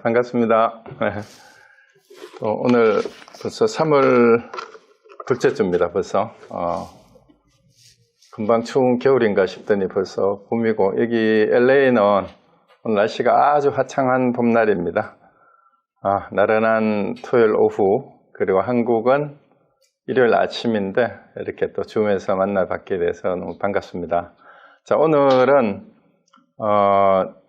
반갑습니다. 오늘 벌써 3월 둘째 주입니다. 벌써 금방 추운 겨울인가 싶더니 벌써 봄이고, 여기 LA는 오늘 날씨가 아주 화창한 봄날입니다. 나른한 토요일 오후, 그리고 한국은 일요일 아침인데 이렇게 또 줌에서 만나뵙게 돼서 너무 반갑습니다. 자, 오늘은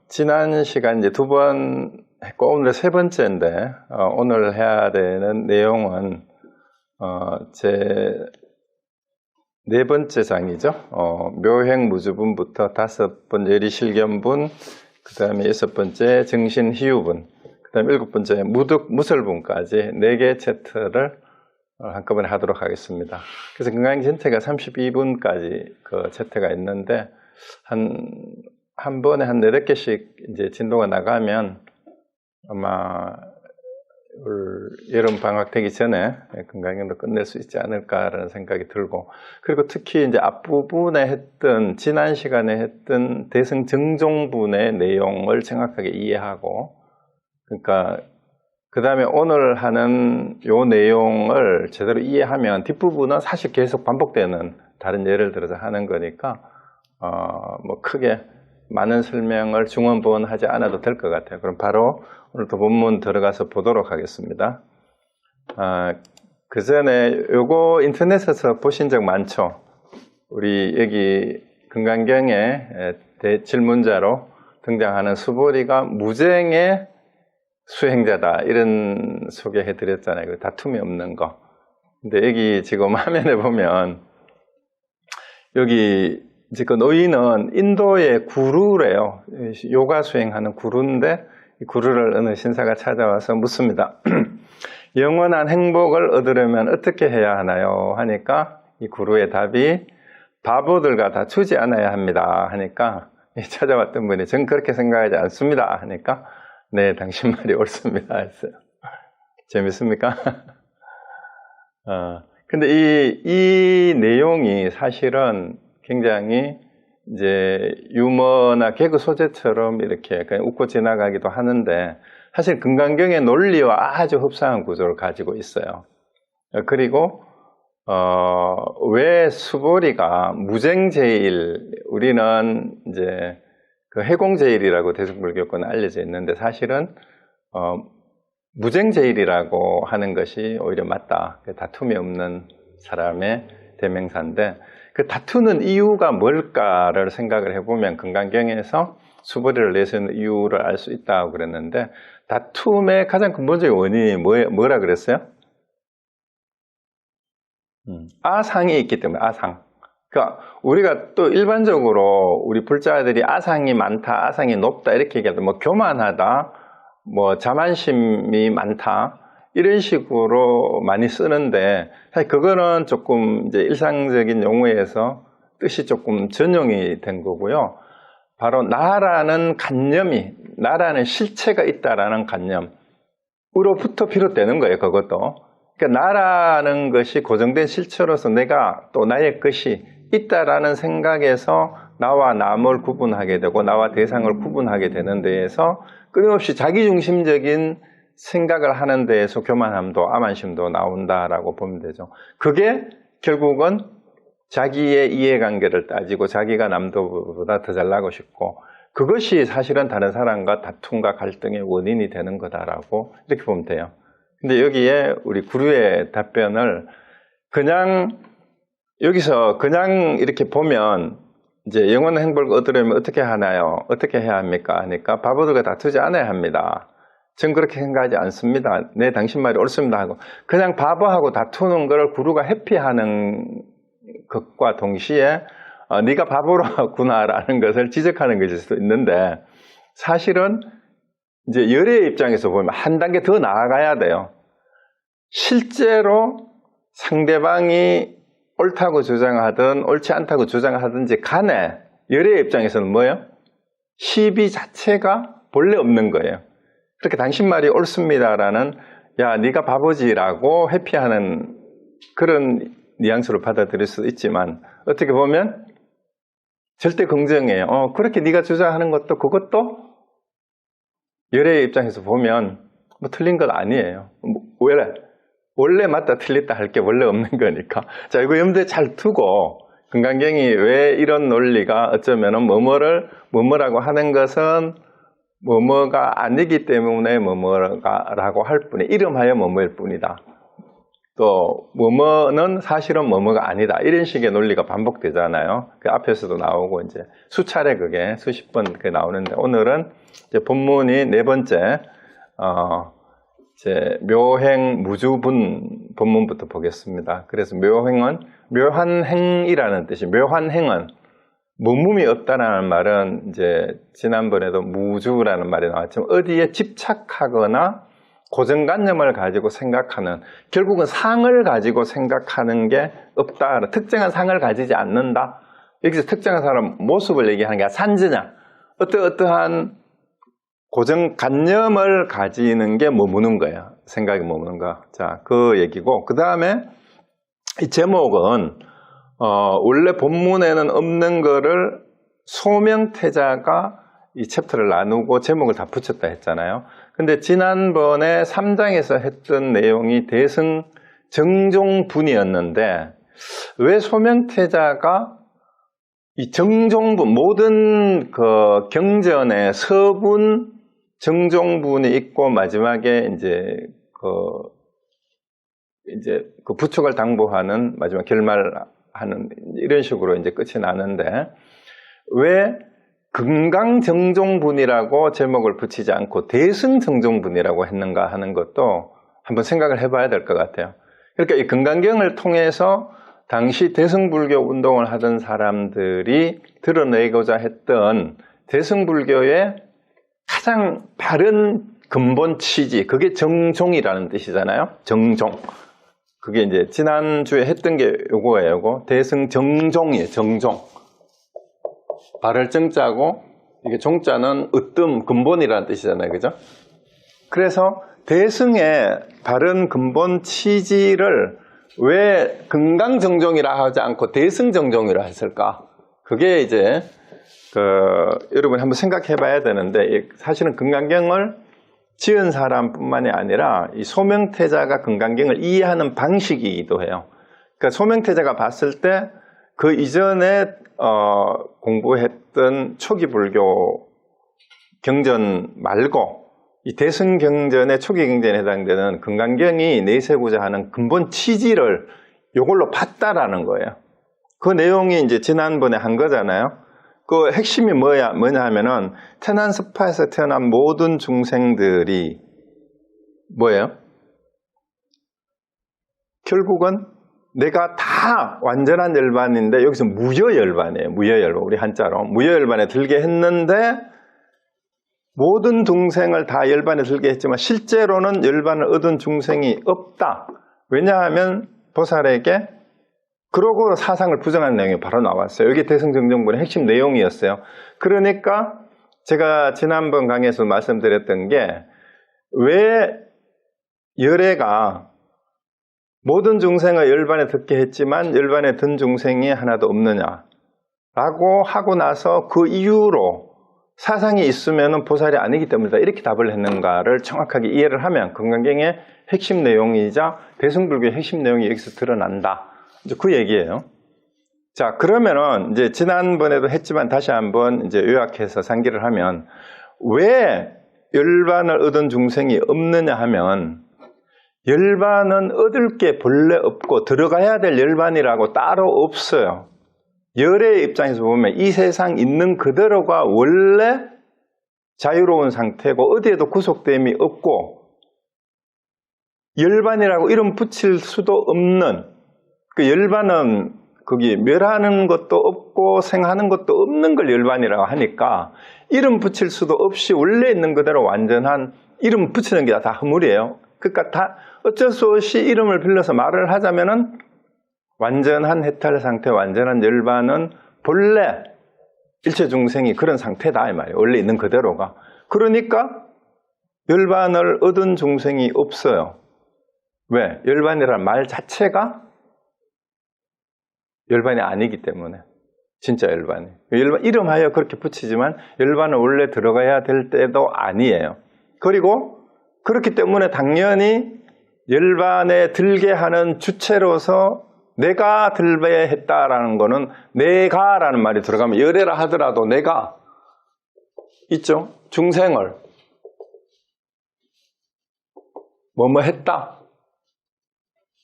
지난 시간 이제 2번 했고 오늘 3번째인데 오늘 해야 되는 내용은 제 4번째 장이죠. 묘행무주분부터 5번째 예리실견분, 그 다음에 6번째 정신희유분, 그 다음에 7번째 무설분까지 4개 챕터를 한꺼번에 하도록 하겠습니다. 그래서 건강 전체가 32분까지 그 챕터가 있는데 한 번에 한 4개씩 이제 진도가 나가면 아마 여름 방학 되기 전에 건강연도 끝낼 수 있지 않을까라는 생각이 들고, 그리고 특히 이제 앞부분에 했던 지난 시간에 했던 대승 정종분의 내용을 정확하게 이해하고, 그러니까 그 다음에 오늘 하는 요 내용을 제대로 이해하면 뒷부분은 사실 계속 반복되는 다른 예를 들어서 하는 거니까 뭐 크게 많은 설명을 중원부원하지 않아도 될 것 같아요. 그럼 바로 오늘도 본문 들어가서 보도록 하겠습니다. 그 전에 요거 인터넷에서 보신 적 많죠? 우리 여기 금강경에 질문자로 등장하는 수보리가 무쟁의 수행자다, 이런 소개해 드렸잖아요. 다툼이 없는 거. 근데 여기 지금 화면에 보면 여기 이제 그 노인은 인도의 구루래요. 요가 수행하는 구루인데 이 구루를 어느 신사가 찾아와서 묻습니다. 영원한 행복을 얻으려면 어떻게 해야 하나요? 하니까 이 구루의 답이 바보들과 다 주지 않아야 합니다. 하니까 찾아왔던 분이 전 그렇게 생각하지 않습니다. 하니까 네, 당신 말이 옳습니다. 했어요. 재밌습니까? 근데 이 내용이 사실은 굉장히 이제 유머나 개그 소재처럼 이렇게 그냥 웃고 지나가기도 하는데, 사실 금강경의 논리와 아주 흡사한 구조를 가지고 있어요. 그리고 왜 수보리가 무쟁제일, 우리는 이제 그 해공제일이라고 대승불교권은 알려져 있는데 사실은 무쟁제일이라고 하는 것이 오히려 맞다. 다툼이 없는 사람의 대명사인데, 그 다투는 이유가 뭘까를 생각을 해보면 금강경에서 수보리를 내세우는 이유를 알 수 있다고 그랬는데, 다툼의 가장 근본적인 원인이 뭐라 그랬어요? 아상이 있기 때문에. 아상. 그러니까 우리가 또 일반적으로 우리 불자들이 아상이 많다, 아상이 높다 이렇게 얘기하다, 뭐 교만하다, 뭐 자만심이 많다 이런 식으로 많이 쓰는데, 사실 그거는 조금 이제 일상적인 용어에서 뜻이 조금 전용이 된 거고요. 바로 나라는 관념이, 나라는 실체가 있다라는 관념으로부터 비롯되는 거예요. 그것도. 그러니까 나라는 것이 고정된 실체로서 내가 또 나의 것이 있다라는 생각에서 나와 남을 구분하게 되고 나와 대상을 구분하게 되는 데에서 끊임없이 자기중심적인 생각을 하는 데에서 교만함도 아만심도 나온다라고 보면 되죠. 그게 결국은 자기의 이해관계를 따지고 자기가 남들보다 더 잘나고 싶고, 그것이 사실은 다른 사람과 다툼과 갈등의 원인이 되는 거다라고 이렇게 보면 돼요. 근데 여기에 우리 구루의 답변을 그냥 여기서 그냥 이렇게 보면 이제 영원한 행복을 얻으려면 어떻게 하나요? 어떻게 해야 합니까? 하니까 바보들과 다투지 않아야 합니다. 전 그렇게 생각하지 않습니다. 네, 당신 말이 옳습니다 하고 그냥 바보하고 다투는 걸 구루가 회피하는 것과 동시에 네가 바보라구나라는 것을 지적하는 것일 수도 있는데, 사실은 이제 열의 입장에서 보면 한 단계 더 나아가야 돼요. 실제로 상대방이 옳다고 주장하든 옳지 않다고 주장하든지 간에 열의 입장에서는 뭐예요? 시비 자체가 본래 없는 거예요. 그렇게 당신 말이 옳습니다라는, 야 네가 바보지라고 회피하는 그런 뉘앙스로 받아들일 수도 있지만, 어떻게 보면 절대 긍정이에요. 그렇게 네가 주장하는 것도 그것도 열애의 입장에서 보면 뭐 틀린 것 아니에요. 원래 맞다 틀렸다 할 게 원래 없는 거니까. 자, 이거 염두에 잘 두고 금강경이 왜 이런 논리가 어쩌면은 뭐뭐라고 하는 것은 뭐뭐가 아니기 때문에 뭐뭐라고 할 뿐이 이름하여 뭐뭐일 뿐이다. 또 뭐뭐는 사실은 뭐뭐가 아니다. 이런 식의 논리가 반복되잖아요. 그 앞에서도 나오고 이제 수차례 그게 수십 번 그게 나오는데 오늘은 이제 본문이 네 번째 이제 묘행 무주분 본문부터 보겠습니다. 그래서 묘행은 묘한 행이라는 뜻이 묘한 행은 머뭅이 없다라는 말은 이제 지난번에도 무주라는 말이 나왔지만 어디에 집착하거나 고정관념을 가지고 생각하는 결국은 상을 가지고 생각하는 게 없다. 특정한 상을 가지지 않는다. 여기서 특정한 사람 모습을 얘기하는 게 산지냐 어떠한 고정관념을 가지는 게 머무는 거예요. 생각이 머무는 거. 자, 그 얘기고 그 다음에 이 제목은 원래 본문에는 없는 거를 소명태자가 이 챕터를 나누고 제목을 다 붙였다 했잖아요. 근데 지난번에 3장에서 했던 내용이 대승 정종분이었는데 왜 소명태자가 이 정종분 모든 그 경전에 서분 정종분이 있고 마지막에 이제 그 부축을 당부하는 마지막 결말하는 이런 식으로 이제 끝이 나는데 왜 금강정종분이라고 제목을 붙이지 않고 대승정종분이라고 했는가 하는 것도 한번 생각을 해봐야 될 것 같아요. 그러니까 이 금강경을 통해서 당시 대승불교 운동을 하던 사람들이 드러내고자 했던 대승불교의 가장 바른 근본 취지, 그게 정종이라는 뜻이잖아요. 정종. 그게 이제 지난주에 했던 게 요거예요. 요거. 대승정종이에요. 정종. 발을 정자고 이게 종자는 으뜸, 근본이라는 뜻이잖아요. 그죠? 그래서 대승의 바른 근본 취지를 왜 금강정종이라 하지 않고 대승정종이라 했을까? 그게 이제 여러분이 한번 생각해 봐야 되는데 사실은 금강경을 지은 사람뿐만이 아니라 이 소명태자가 금강경을 이해하는 방식이기도 해요. 그러니까 소명태자가 봤을 때 그 이전에 공부했던 초기 불교 경전 말고 이 대승경전의 초기 경전에 해당되는 금강경이 내세고자 하는 근본 취지를 이걸로 봤다라는 거예요. 그 내용이 이제 지난번에 한 거잖아요. 그 핵심이 뭐냐 하면은 태난스파에서 태어난 모든 중생들이 뭐예요? 결국은 내가 다 완전한 열반인데 여기서 무여열반이에요. 무여열반. 우리 한자로 무여열반에 들게 했는데 모든 중생을 다 열반에 들게 했지만 실제로는 열반을 얻은 중생이 없다. 왜냐하면 보살에게 그러고 사상을 부정하는 내용이 바로 나왔어요. 이게 대승정종분의 핵심 내용이었어요. 그러니까 제가 지난번 강의에서 말씀드렸던 게 왜 열애가 모든 중생을 열반에 듣게 했지만 열반에 든 중생이 하나도 없느냐 라고 하고 나서 그 이유로 사상이 있으면 보살이 아니기 때문이다. 이렇게 답을 했는가를 정확하게 이해를 하면 금강경의 핵심 내용이자 대승불교의 핵심 내용이 여기서 드러난다. 이제 그 얘기예요. 자, 그러면은 이제 지난번에도 했지만 다시 한번 이제 요약해서 상기를 하면 왜 열반을 얻은 중생이 없느냐 하면 열반은 얻을 게 본래 없고 들어가야 될 열반이라고 따로 없어요. 열의 입장에서 보면 이 세상 있는 그대로가 원래 자유로운 상태고 어디에도 구속됨이 없고 열반이라고 이름 붙일 수도 없는 그 열반은 거기 멸하는 것도 없고 생하는 것도 없는 걸 열반이라고 하니까 이름 붙일 수도 없이 원래 있는 그대로 완전한 이름 붙이는 게 다 허물이에요. 그러니까 다 어쩔 수 없이 이름을 빌려서 말을 하자면은 완전한 해탈 상태, 완전한 열반은 본래 일체 중생이 그런 상태다 이 말이에요. 원래 있는 그대로가. 그러니까 열반을 얻은 중생이 없어요. 왜? 열반이라는 말 자체가 열반이 아니기 때문에. 진짜 열반이. 열반, 이름하여 그렇게 붙이지만 열반은 원래 들어가야 될 때도 아니에요. 그리고 그렇기 때문에 당연히 열반에 들게 하는 주체로서 내가 들게 했다라는 거는 내가라는 말이 들어가면 열애라 하더라도 내가 있죠. 중생을 뭐뭐 했다.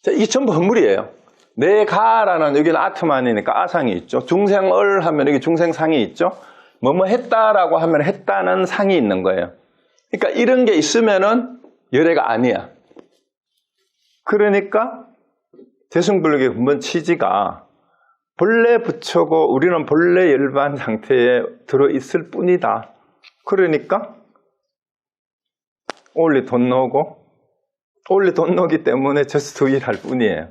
자, 이게 전부 허물이에요. 내가라는 여기는 아트만이니까 아상이 있죠. 중생을 하면 여기 중생상이 있죠. 뭐뭐 했다라고 하면 했다는 상이 있는 거예요. 그러니까 이런 게 있으면은 열애가 아니야. 그러니까 대승불교의 근본 취지가 본래 부처고 우리는 본래 열반 상태에 들어있을 뿐이다. 그러니까 only don't know고 only don't know기 때문에 just do it 할 뿐이에요.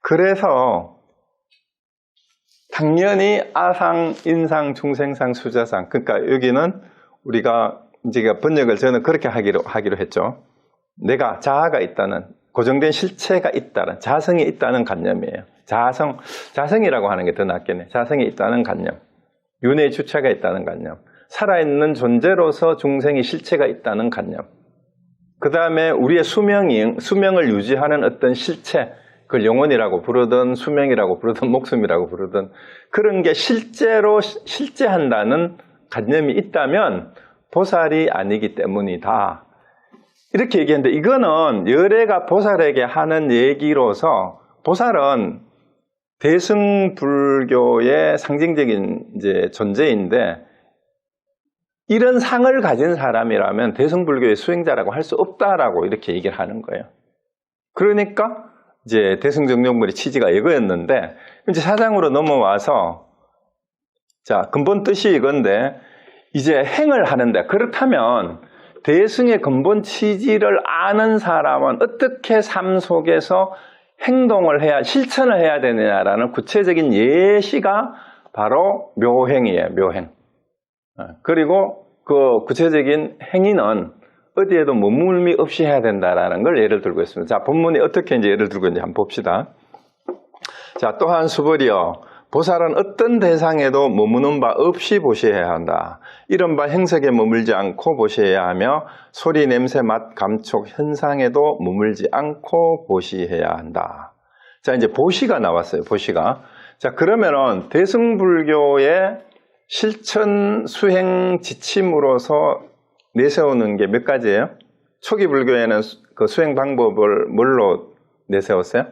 그래서 당연히 아상, 인상, 중생상, 수자상, 그러니까 여기는 우리가 이제 번역을 저는 그렇게 하기로 했죠. 내가 자아가 있다는, 고정된 실체가 있다는, 자성이 있다는 관념이에요. 자성이라고 하는 게 더 낫겠네. 자성이 있다는 관념, 윤회의 주체가 있다는 관념, 살아있는 존재로서 중생의 실체가 있다는 관념, 그 다음에 우리의 수명을 유지하는 어떤 실체, 그걸 영혼이라고 부르든 수명이라고 부르든 목숨이라고 부르든 그런 게 실제로 실제한다는 관념이 있다면 보살이 아니기 때문이다. 이렇게 얘기했는데 이거는 열애가 보살에게 하는 얘기로서 보살은 대승불교의 상징적인 이제 존재인데 이런 상을 가진 사람이라면 대승불교의 수행자라고 할 수 없다라고 이렇게 얘기를 하는 거예요. 그러니까 이제 대승정령물의 취지가 이거였는데 이제 사장으로 넘어와서 자 근본 뜻이 이건데 이제 행을 하는데 그렇다면 대승의 근본 취지를 아는 사람은 어떻게 삶 속에서 행동을 해야 실천을 해야 되느냐라는 구체적인 예시가 바로 묘행이에요. 묘행. 그리고 그 구체적인 행위는 어디에도 머물미 없이 해야 된다라는 걸 예를 들고 있습니다. 자, 본문이 어떻게 이제 예를 들고 있는지 한번 봅시다. 자, 또한 수벌이여 보살은 어떤 대상에도 머무는 바 없이 보시해야 한다. 이런 바 행색에 머물지 않고 보시해야 하며 소리, 냄새, 맛, 감촉, 현상에도 머물지 않고 보시해야 한다. 자, 이제 보시가 나왔어요. 보시가. 자, 그러면은 대승불교의 실천 수행 지침으로서 내세우는 게 몇 가지예요? 초기 불교에는 그 수행 방법을 뭘로 내세웠어요?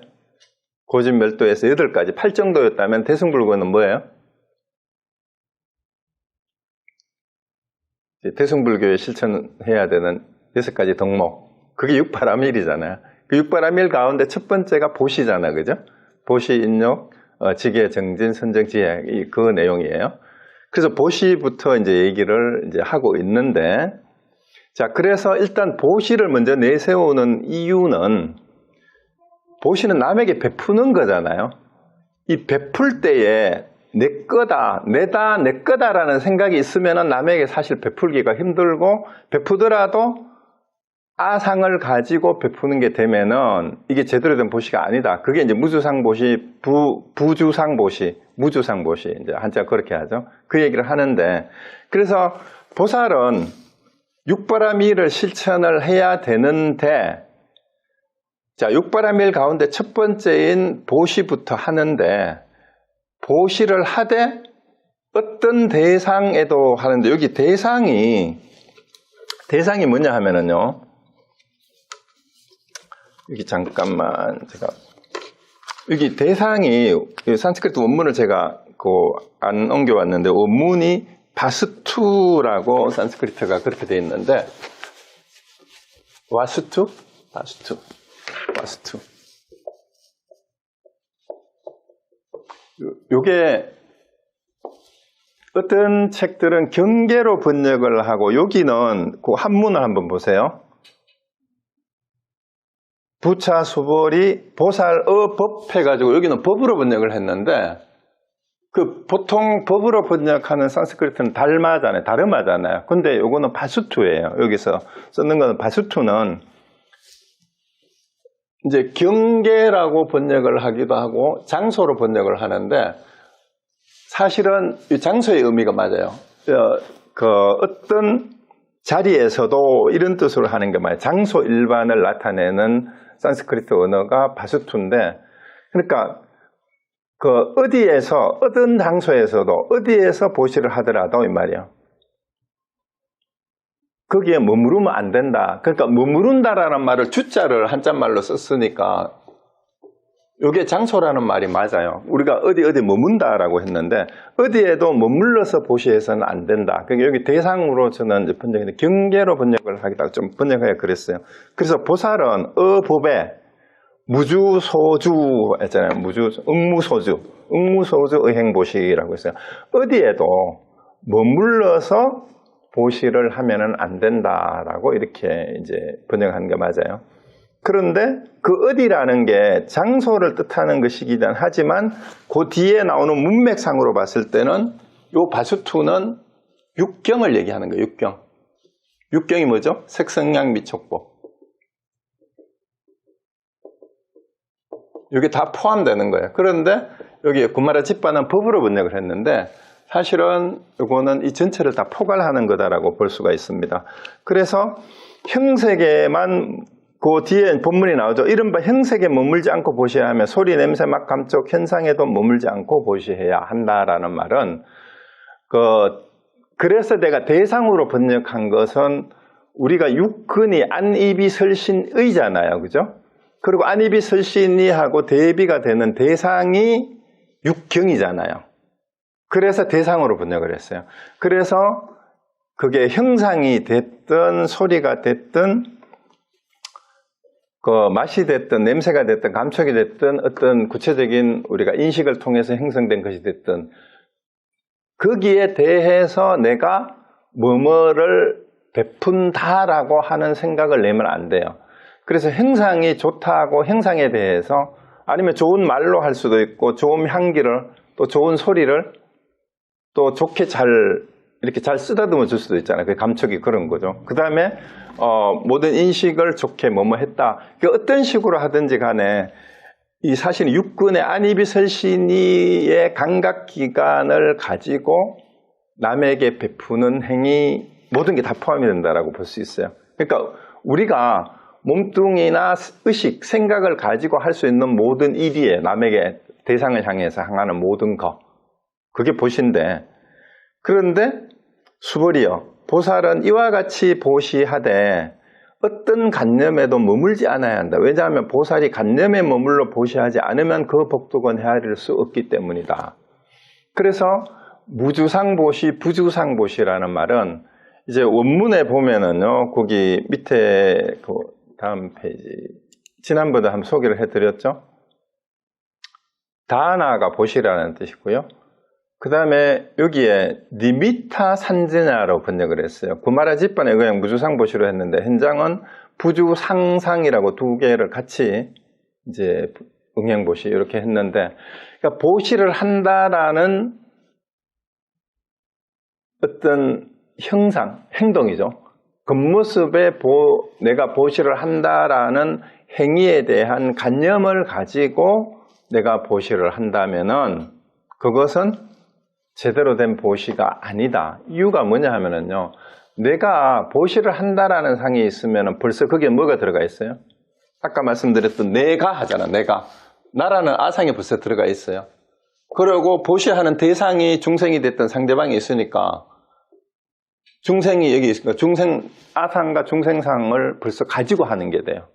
고진멸도에서 8가지, 8정도였다면 대승불교는 뭐예요? 대승불교에 실천해야 되는 6가지 덕목. 그게 육바라밀이잖아요. 그 육바라밀 가운데 첫 번째가 보시잖아, 그죠? 보시, 인욕, 지계, 정진, 선정, 지혜, 그 내용이에요. 그래서 보시부터 이제 얘기를 이제 하고 있는데, 자, 그래서 일단 보시를 먼저 내세우는 이유는 보시는 남에게 베푸는 거잖아요. 이 베풀 때에 내 거다, 내다, 내 거다라는 생각이 있으면 남에게 사실 베풀기가 힘들고 베푸더라도 아상을 가지고 베푸는 게 되면은 이게 제대로 된 보시가 아니다. 그게 이제 무주상보시, 부주상보시, 무주상보시, 이제 한자 그렇게 하죠. 그 얘기를 하는데 그래서 보살은 육바라밀을 실천을 해야 되는데 자, 육바라밀 가운데 첫 번째인 보시부터 하는데 보시를 하되 어떤 대상에도 하는데 여기 대상이 뭐냐 하면은요. 여기 잠깐만 제가 여기 대상이 산스크리트 원문을 제가 안 옮겨왔는데 원문이 바스투라고 산스크리트가 그렇게 되어 있는데 와스투? 바스투. 요게 어떤 책들은 경계로 번역을 하고 여기는 그 한문을 한번 보세요. 부차 수벌이 보살의 법 해가지고 여기는 법으로 번역을 했는데 그 보통 법으로 번역하는 산스크리트는 다르마잖아요. 근데 요거는 바수투예요. 여기서 쓰는 거는 바수투는 이제 경계라고 번역을 하기도 하고 장소로 번역을 하는데 사실은 이 장소의 의미가 맞아요. 어떤 자리에서도 이런 뜻으로 하는 게 말이에요. 장소 일반을 나타내는 산스크리트 언어가 바수투인데, 그러니까 그 어디에서, 어떤 장소에서도 어디에서 보시를 하더라도 이 말이에요. 거기에 머무르면 안 된다. 그러니까 머무른다라는 말을 주자를 한자말로 썼으니까 이게 장소라는 말이 맞아요. 우리가 어디 머문다라고 했는데 어디에도 머물러서 보시해서는 안 된다. 그러니까 여기 대상으로 저는 이제 번역했는데 경계로 번역을 하기다 좀 번역하기가 그랬어요. 그래서 보살은 어법에 무주소주 했잖아요. 응무소주 의행보시라고 했어요. 어디에도 머물러서 보시를 하면은 안 된다라고 이렇게 이제 번역한 게 맞아요. 그런데 그 어디라는 게 장소를 뜻하는 것이기는 하지만 그 뒤에 나오는 문맥상으로 봤을 때는 요 바수투는 육경을 얘기하는 거예요. 육경. 육경이 뭐죠? 색성량 미촉법. 이게 다 포함되는 거예요. 그런데 여기 구마라 집바는 법으로 번역을 했는데 사실은 이거는 이 전체를 다 포괄하는 거다라고 볼 수가 있습니다. 그래서 형색에만 그 뒤에 본문이 나오죠. 이른바 형색에 머물지 않고 보셔야 하며 소리, 냄새, 맛, 감촉, 현상에도 머물지 않고 보셔야 한다라는 말은 그래서 내가 대상으로 번역한 것은 우리가 육근이 안입이 설신의잖아요. 그죠? 그리고 안입이 설신이하고 대비가 되는 대상이 육경이잖아요. 그래서 대상으로 번역을 했어요. 그래서 그게 형상이 됐든 소리가 됐든 그 맛이 됐든 냄새가 됐든 감촉이 됐든 어떤 구체적인 우리가 인식을 통해서 형성된 것이 됐든 거기에 대해서 내가 뭐뭐를 베푼다라고 하는 생각을 내면 안 돼요. 그래서 형상이 좋다고 형상에 대해서 아니면 좋은 말로 할 수도 있고 좋은 향기를 또 좋은 소리를 또 좋게 이렇게 잘 쓰다듬어 줄 수도 있잖아요. 그 감촉이 그런 거죠. 그 다음에 모든 인식을 좋게 뭐뭐 했다. 어떤 식으로 하든지 간에 이 사실 육근의 안입이 설신이의 감각기관을 가지고 남에게 베푸는 행위 모든 게 다 포함이 된다라고 볼 수 있어요. 그러니까 우리가 몸뚱이나 의식, 생각을 가지고 할 수 있는 모든 일이에요. 남에게 대상을 향해서 향하는 모든 것. 그게 보시인데 그런데 수벌이요. 보살은 이와 같이 보시하되 어떤 관념에도 머물지 않아야 한다. 왜냐하면 보살이 관념에 머물러 보시하지 않으면 그 복덕은 헤아릴 수 없기 때문이다. 그래서 무주상보시, 부주상보시라는 말은 이제 원문에 보면은요, 거기 밑에 그 다음 페이지, 지난번에 한번 소개를 해드렸죠. 다나가 보시라는 뜻이고요. 그 다음에 여기에 니미타 산제냐로 번역을 했어요. 구마라 집반에 그냥 무주상보시로 했는데 현장은 부주상상이라고 두 개를 같이 이제 응행보시 이렇게 했는데, 그러니까 보시를 한다라는 어떤 형상, 행동이죠. 겉모습에 내가 보시를 한다라는 행위에 대한 관념을 가지고 내가 보시를 한다면은 그것은 제대로 된 보시가 아니다. 이유가 뭐냐 하면은요, 내가 보시를 한다라는 상이 있으면은 벌써 거기에 뭐가 들어가 있어요? 아까 말씀드렸던 내가 하잖아, 내가. 나라는 아상이 벌써 들어가 있어요. 그리고 보시하는 대상이 중생이 됐던 상대방이 있으니까 중생이 여기 있으니까 아상과 중생상을 벌써 가지고 하는 게 돼요.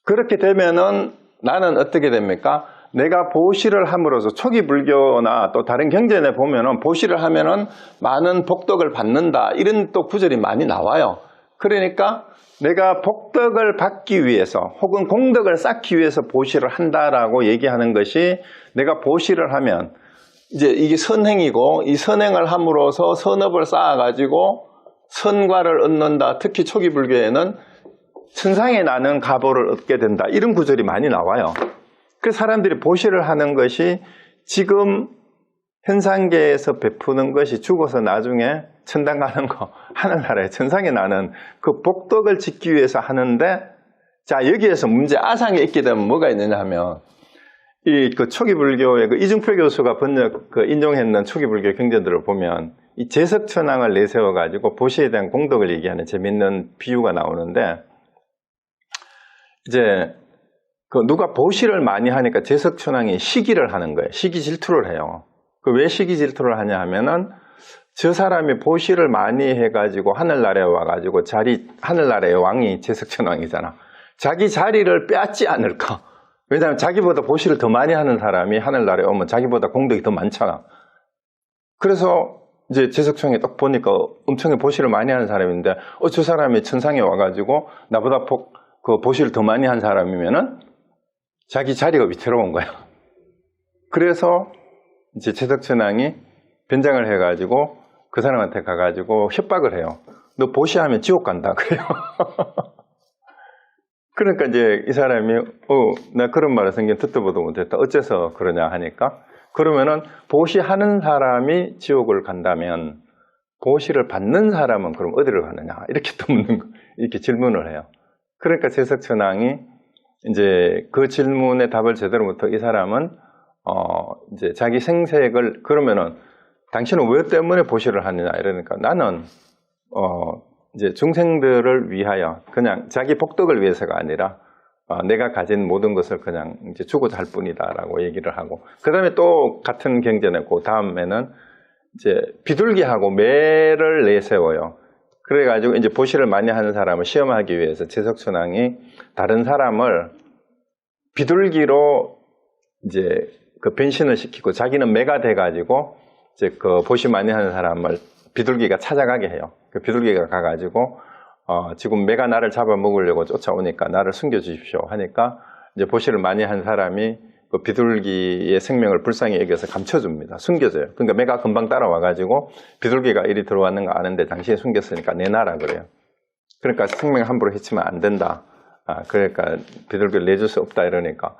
그렇게 되면은 나는 어떻게 됩니까? 내가 보시를 함으로써 초기 불교나 또 다른 경전에 보면은 보시를 하면은 많은 복덕을 받는다. 이런 또 구절이 많이 나와요. 그러니까 내가 복덕을 받기 위해서 혹은 공덕을 쌓기 위해서 보시를 한다라고 얘기하는 것이 내가 보시를 하면 이제 이게 선행이고 이 선행을 함으로써 선업을 쌓아가지고 선과를 얻는다. 특히 초기 불교에는 천상에 나는 가보를 얻게 된다. 이런 구절이 많이 나와요. 그래서 사람들이 보시를 하는 것이 지금 현상계에서 베푸는 것이 죽어서 나중에 천당 가는 거, 하늘나라에 천상에 나는 그 복덕을 짓기 위해서 하는데, 자, 여기에서 문제 아상에 있게 되면 뭐가 있느냐 하면, 그 초기 불교의 그 이중표 교수가 인용했는 초기 불교 경전들을 보면, 이 제석천왕을 내세워가지고 보시에 대한 공덕을 얘기하는 재밌는 비유가 나오는데, 이제 누가 보시를 많이 하니까 제석천왕이 시기를 하는 거예요. 시기 질투를 해요. 왜 시기 질투를 하냐 하면은, 저 사람이 보시를 많이 해가지고 하늘나라에 와가지고 하늘나라의 왕이 제석천왕이잖아. 자기 자리를 빼앗지 않을까. 왜냐하면 자기보다 보시를 더 많이 하는 사람이 하늘나라에 오면 자기보다 공덕이 더 많잖아. 그래서 이제 제석천왕이 딱 보니까 엄청나게 보시를 많이 하는 사람인데, 저 사람이 천상에 와가지고 나보다 보시를 더 많이 한 사람이면은 자기 자리가 위태로운 거야. 그래서 이제 제석천왕이 변장을 해가지고 그 사람한테 가가지고 협박을 해요. 너 보시하면 지옥 간다 그래요. 그러니까 이제 이 사람이 나 그런 말을 생긴 듣도 보도 못했다. 어째서 그러냐 하니까, 그러면은 보시하는 사람이 지옥을 간다면 보시를 받는 사람은 그럼 어디를 가느냐, 이렇게 또 이렇게 질문을 해요. 그러니까 제석천왕이 이제 그 질문에 답을 제대로 못하고, 이 사람은 이제 자기 생색을, 그러면은 당신은 왜 때문에 보시를 하느냐 이러니까, 나는 이제 중생들을 위하여, 그냥 자기 복덕을 위해서가 아니라 내가 가진 모든 것을 그냥 이제 주고자 할 뿐이다라고 얘기를 하고, 그 다음에 또 같은 경전했고, 다음에는 이제 비둘기하고 매를 내세워요. 그래가지고 이제 보시를 많이 하는 사람을 시험하기 위해서 제석천왕이 다른 사람을 비둘기로 이제 그 변신을 시키고, 자기는 매가 돼가지고 이제 그 보시 많이 하는 사람을 비둘기가 찾아가게 해요. 그 비둘기가 가가지고 지금 매가 나를 잡아먹으려고 쫓아오니까 나를 숨겨주십시오 하니까, 이제 보시를 많이 한 사람이 그 비둘기의 생명을 불쌍히 여겨서 감춰줍니다. 숨겨줘요. 그러니까 매가 금방 따라와가지고 비둘기가 이리 들어왔는 거 아는데 당신이 숨겼으니까 내놔라 그래요. 그러니까 생명 함부로 해치면 안 된다. 그러니까 비둘기를 내줄 수 없다 이러니까,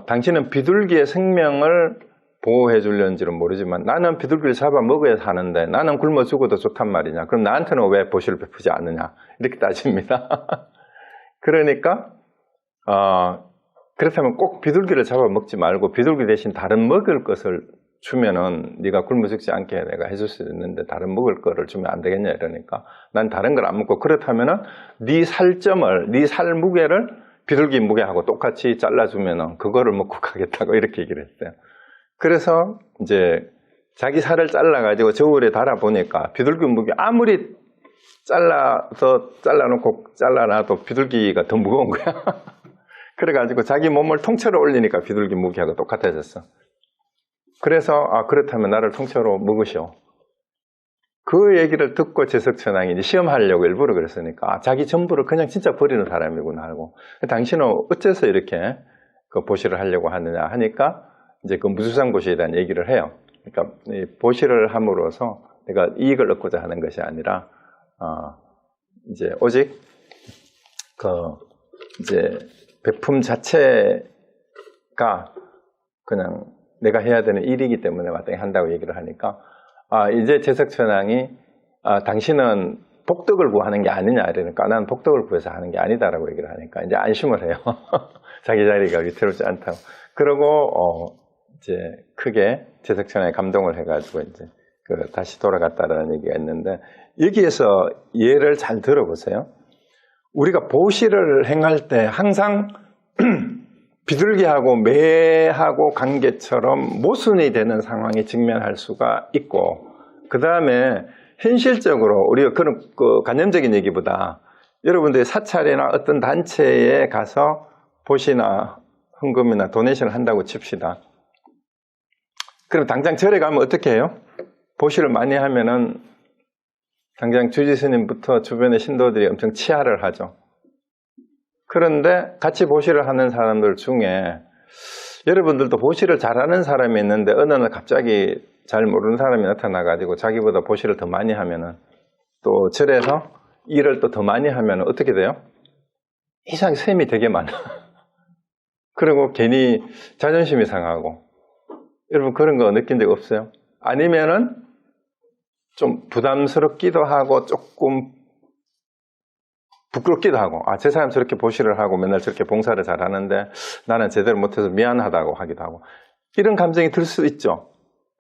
당신은 비둘기의 생명을 보호해 주려는지는 모르지만 나는 비둘기를 잡아 먹어야 사는데 나는 굶어 죽어도 좋단 말이냐. 그럼 나한테는 왜 보시를 베푸지 않느냐. 이렇게 따집니다. 그러니까 그렇다면 꼭 비둘기를 잡아 먹지 말고 비둘기 대신 다른 먹을 것을 주면은 네가 굶어 죽지 않게 내가 해줄 수 있는데 다른 먹을 거를 주면 안 되겠냐 이러니까, 난 다른 걸 안 먹고, 그렇다면은 네 살점을, 네 살 무게를 비둘기 무게하고 똑같이 잘라주면은 그거를 먹고 가겠다고 이렇게 얘기를 했어요. 그래서 이제 자기 살을 잘라가지고 저울에 달아보니까 비둘기 무게 아무리 잘라놔도 비둘기가 더 무거운 거야. 그래가지고 자기 몸을 통째로 올리니까 비둘기 무게하고 똑같아졌어. 그래서 그렇다면 나를 통째로 먹으시오. 그 얘기를 듣고 제석천왕이 이제 시험하려고 일부러 그랬으니까, 자기 전부를 그냥 진짜 버리는 사람이구나 하고, 당신은 어째서 이렇게 그 보시를 하려고 하느냐 하니까, 이제 그 무수상 보시에 대한 얘기를 해요. 그러니까 이 보시를 함으로써 내가 이익을 얻고자 하는 것이 아니라, 이제 오직 이제 베품 자체가 그냥 내가 해야 되는 일이기 때문에 마땅히 한다고 얘기를 하니까, 이제 제석천왕이 당신은 복덕을 구하는 게 아니냐 이러니까, 난 복덕을 구해서 하는 게 아니다라고 얘기를 하니까 이제 안심을 해요. 자기 자리가 위태롭지 않다고. 그러고 이제 크게 제석천왕이 감동을 해가지고 이제 다시 돌아갔다라는 얘기가 있는데, 여기에서 예를 잘 들어보세요. 우리가 보시를 행할 때 항상 비둘기하고 매하고 관계처럼 모순이 되는 상황에 직면할 수가 있고, 그 다음에 현실적으로 우리가 그런 관념적인 얘기보다 여러분들이 사찰이나 어떤 단체에 가서 보시나 헌금이나 도네이션을 한다고 칩시다. 그럼 당장 절에 가면 어떻게 해요? 보시를 많이 하면은 당장 주지스님부터 주변의 신도들이 엄청 치하를 하죠. 그런데 같이 보시를 하는 사람들 중에 여러분들도 보시를 잘하는 사람이 있는데 어느 날 갑자기 잘 모르는 사람이 나타나가지고 자기보다 보시를 더 많이 하면은, 또 절에서 일을 또 더 많이 하면은 어떻게 돼요? 이상 셈이 되게 많아. 그리고 괜히 자존심이 상하고. 여러분 그런 거 느낀 적 없어요? 아니면은 좀 부담스럽기도 하고 조금 부끄럽기도 하고, 저 사람 저렇게 보시를 하고 맨날 저렇게 봉사를 잘하는데 나는 제대로 못해서 미안하다고 하기도 하고, 이런 감정이 들 수 있죠.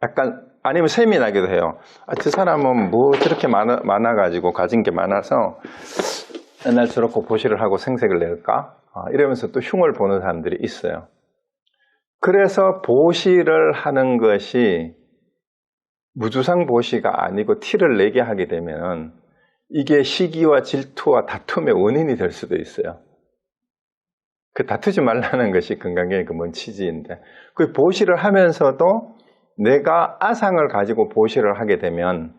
약간 아니면 셈이 나기도 해요. 저 사람은 뭐 저렇게 많아가지고 가진 게 많아서 맨날 저렇게 보시를 하고 생색을 낼까? 이러면서 또 흉을 보는 사람들이 있어요. 그래서 보시를 하는 것이 무주상 보시가 아니고 티를 내게 하게 되면 이게 시기와 질투와 다툼의 원인이 될 수도 있어요. 그 다투지 말라는 것이 건강의 근본 취지인데, 그 보시를 하면서도 내가 아상을 가지고 보시를 하게 되면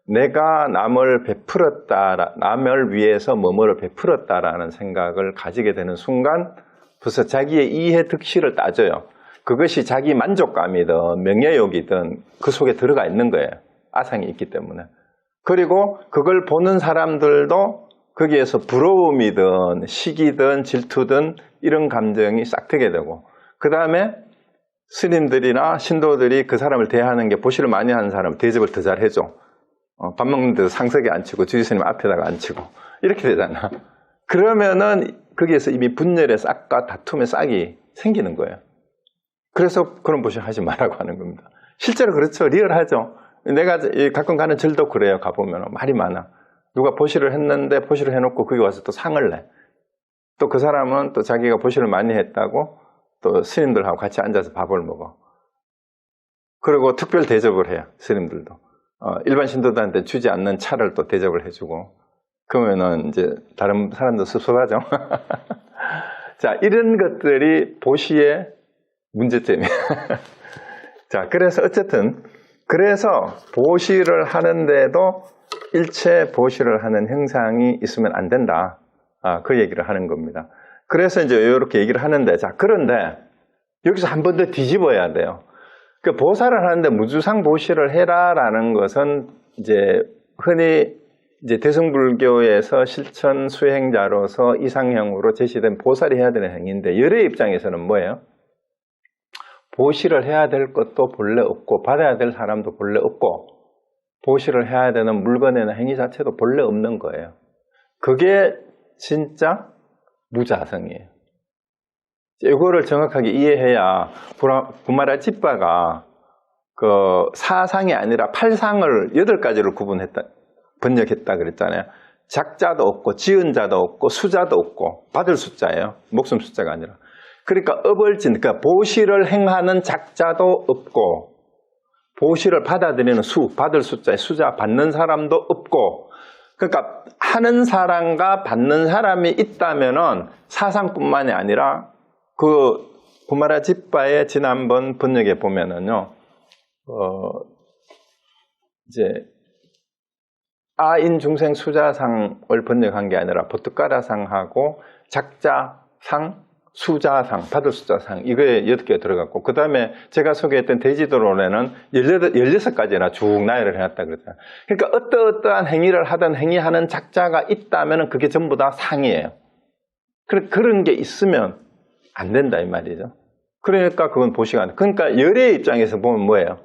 내가 남을 베풀었다, 남을 위해서 뭐뭐를 베풀었다라는 생각을 가지게 되는 순간 벌써 자기의 이해 득실을 따져요. 그것이 자기 만족감이든 명예욕이든 그 속에 들어가 있는 거예요. 아상이 있기 때문에. 그리고 그걸 보는 사람들도 거기에서 부러움이든 시기든 질투든 이런 감정이 싹트게 되고, 그 다음에 스님들이나 신도들이 그 사람을 대하는 게 보시를 많이 하는 사람은 대접을 더 잘 해줘. 밥 먹는데도 상석에 앉히고 주지스님 앞에다가 앉히고 이렇게 되잖아. 그러면은 거기에서 이미 분열의 싹과 다툼의 싹이 생기는 거예요. 그래서 그런 보시 하지 말라고 하는 겁니다. 실제로 그렇죠. 리얼하죠. 내가 가끔 가는 절도 그래요. 가보면 말이 많아. 누가 보시를 했는데 보시를 해놓고 거기 와서 또 상을 내. 또 그 사람은 또 자기가 보시를 많이 했다고 또 스님들하고 같이 앉아서 밥을 먹어. 그리고 특별 대접을 해요. 스님들도. 일반 신도들한테 주지 않는 차를 또 대접을 해주고. 그러면은 이제 다른 사람도 섭섭하죠. 자, 이런 것들이 보시의 문제점이에요. 자, 그래서 어쨌든 그래서 보시를 하는데도 일체 보시를 하는 형상이 있으면 안 된다. 그 얘기를 하는 겁니다. 그래서 이제 이렇게 얘기를 하는데, 자, 그런데 여기서 한 번 더 뒤집어야 돼요. 그 보살을 하는데 무주상 보시를 해라라는 것은 이제 흔히 이제 대승불교에서 실천 수행자로서 이상형으로 제시된 보살이 해야 되는 행위인데, 열의 입장에서는 뭐예요? 보시를 해야 될 것도 본래 없고 받아야 될 사람도 본래 없고 보시를 해야 되는 물건이나 행위 자체도 본래 없는 거예요. 그게 진짜 무자성이에요. 이거를 정확하게 이해해야 구마라집바가 그 사상이 아니라 팔상을 8가지로 번역했다 그랬잖아요. 작자도 없고 지은자도 없고 수자도 없고 받을 숫자예요. 목숨 숫자가 아니라. 그러니까 그러니까 보시를 행하는 작자도 없고 보시를 받아들이는 받을 숫자의 수자 받는 사람도 없고, 그러니까 하는 사람과 받는 사람이 있다면은 사상뿐만이 아니라 그 구마라집바의 지난번 번역에 보면은요, 이제 아인 중생 수자상을 번역한 게 아니라 보트가라상하고 작자상, 수자상, 받을 숫자상, 이거에 8개 들어갔고, 그 다음에 제가 소개했던 대지도론에는 16가지나 쭉 나열을 해놨다 그랬잖아요. 그러니까 어떠한 행위를 하든 행위하는 작자가 있다면 그게 전부 다 상이에요. 그런 게 있으면 안 된다 이 말이죠. 그러니까 그건 보시가 안 돼. 그러니까 열의 입장에서 보면 뭐예요?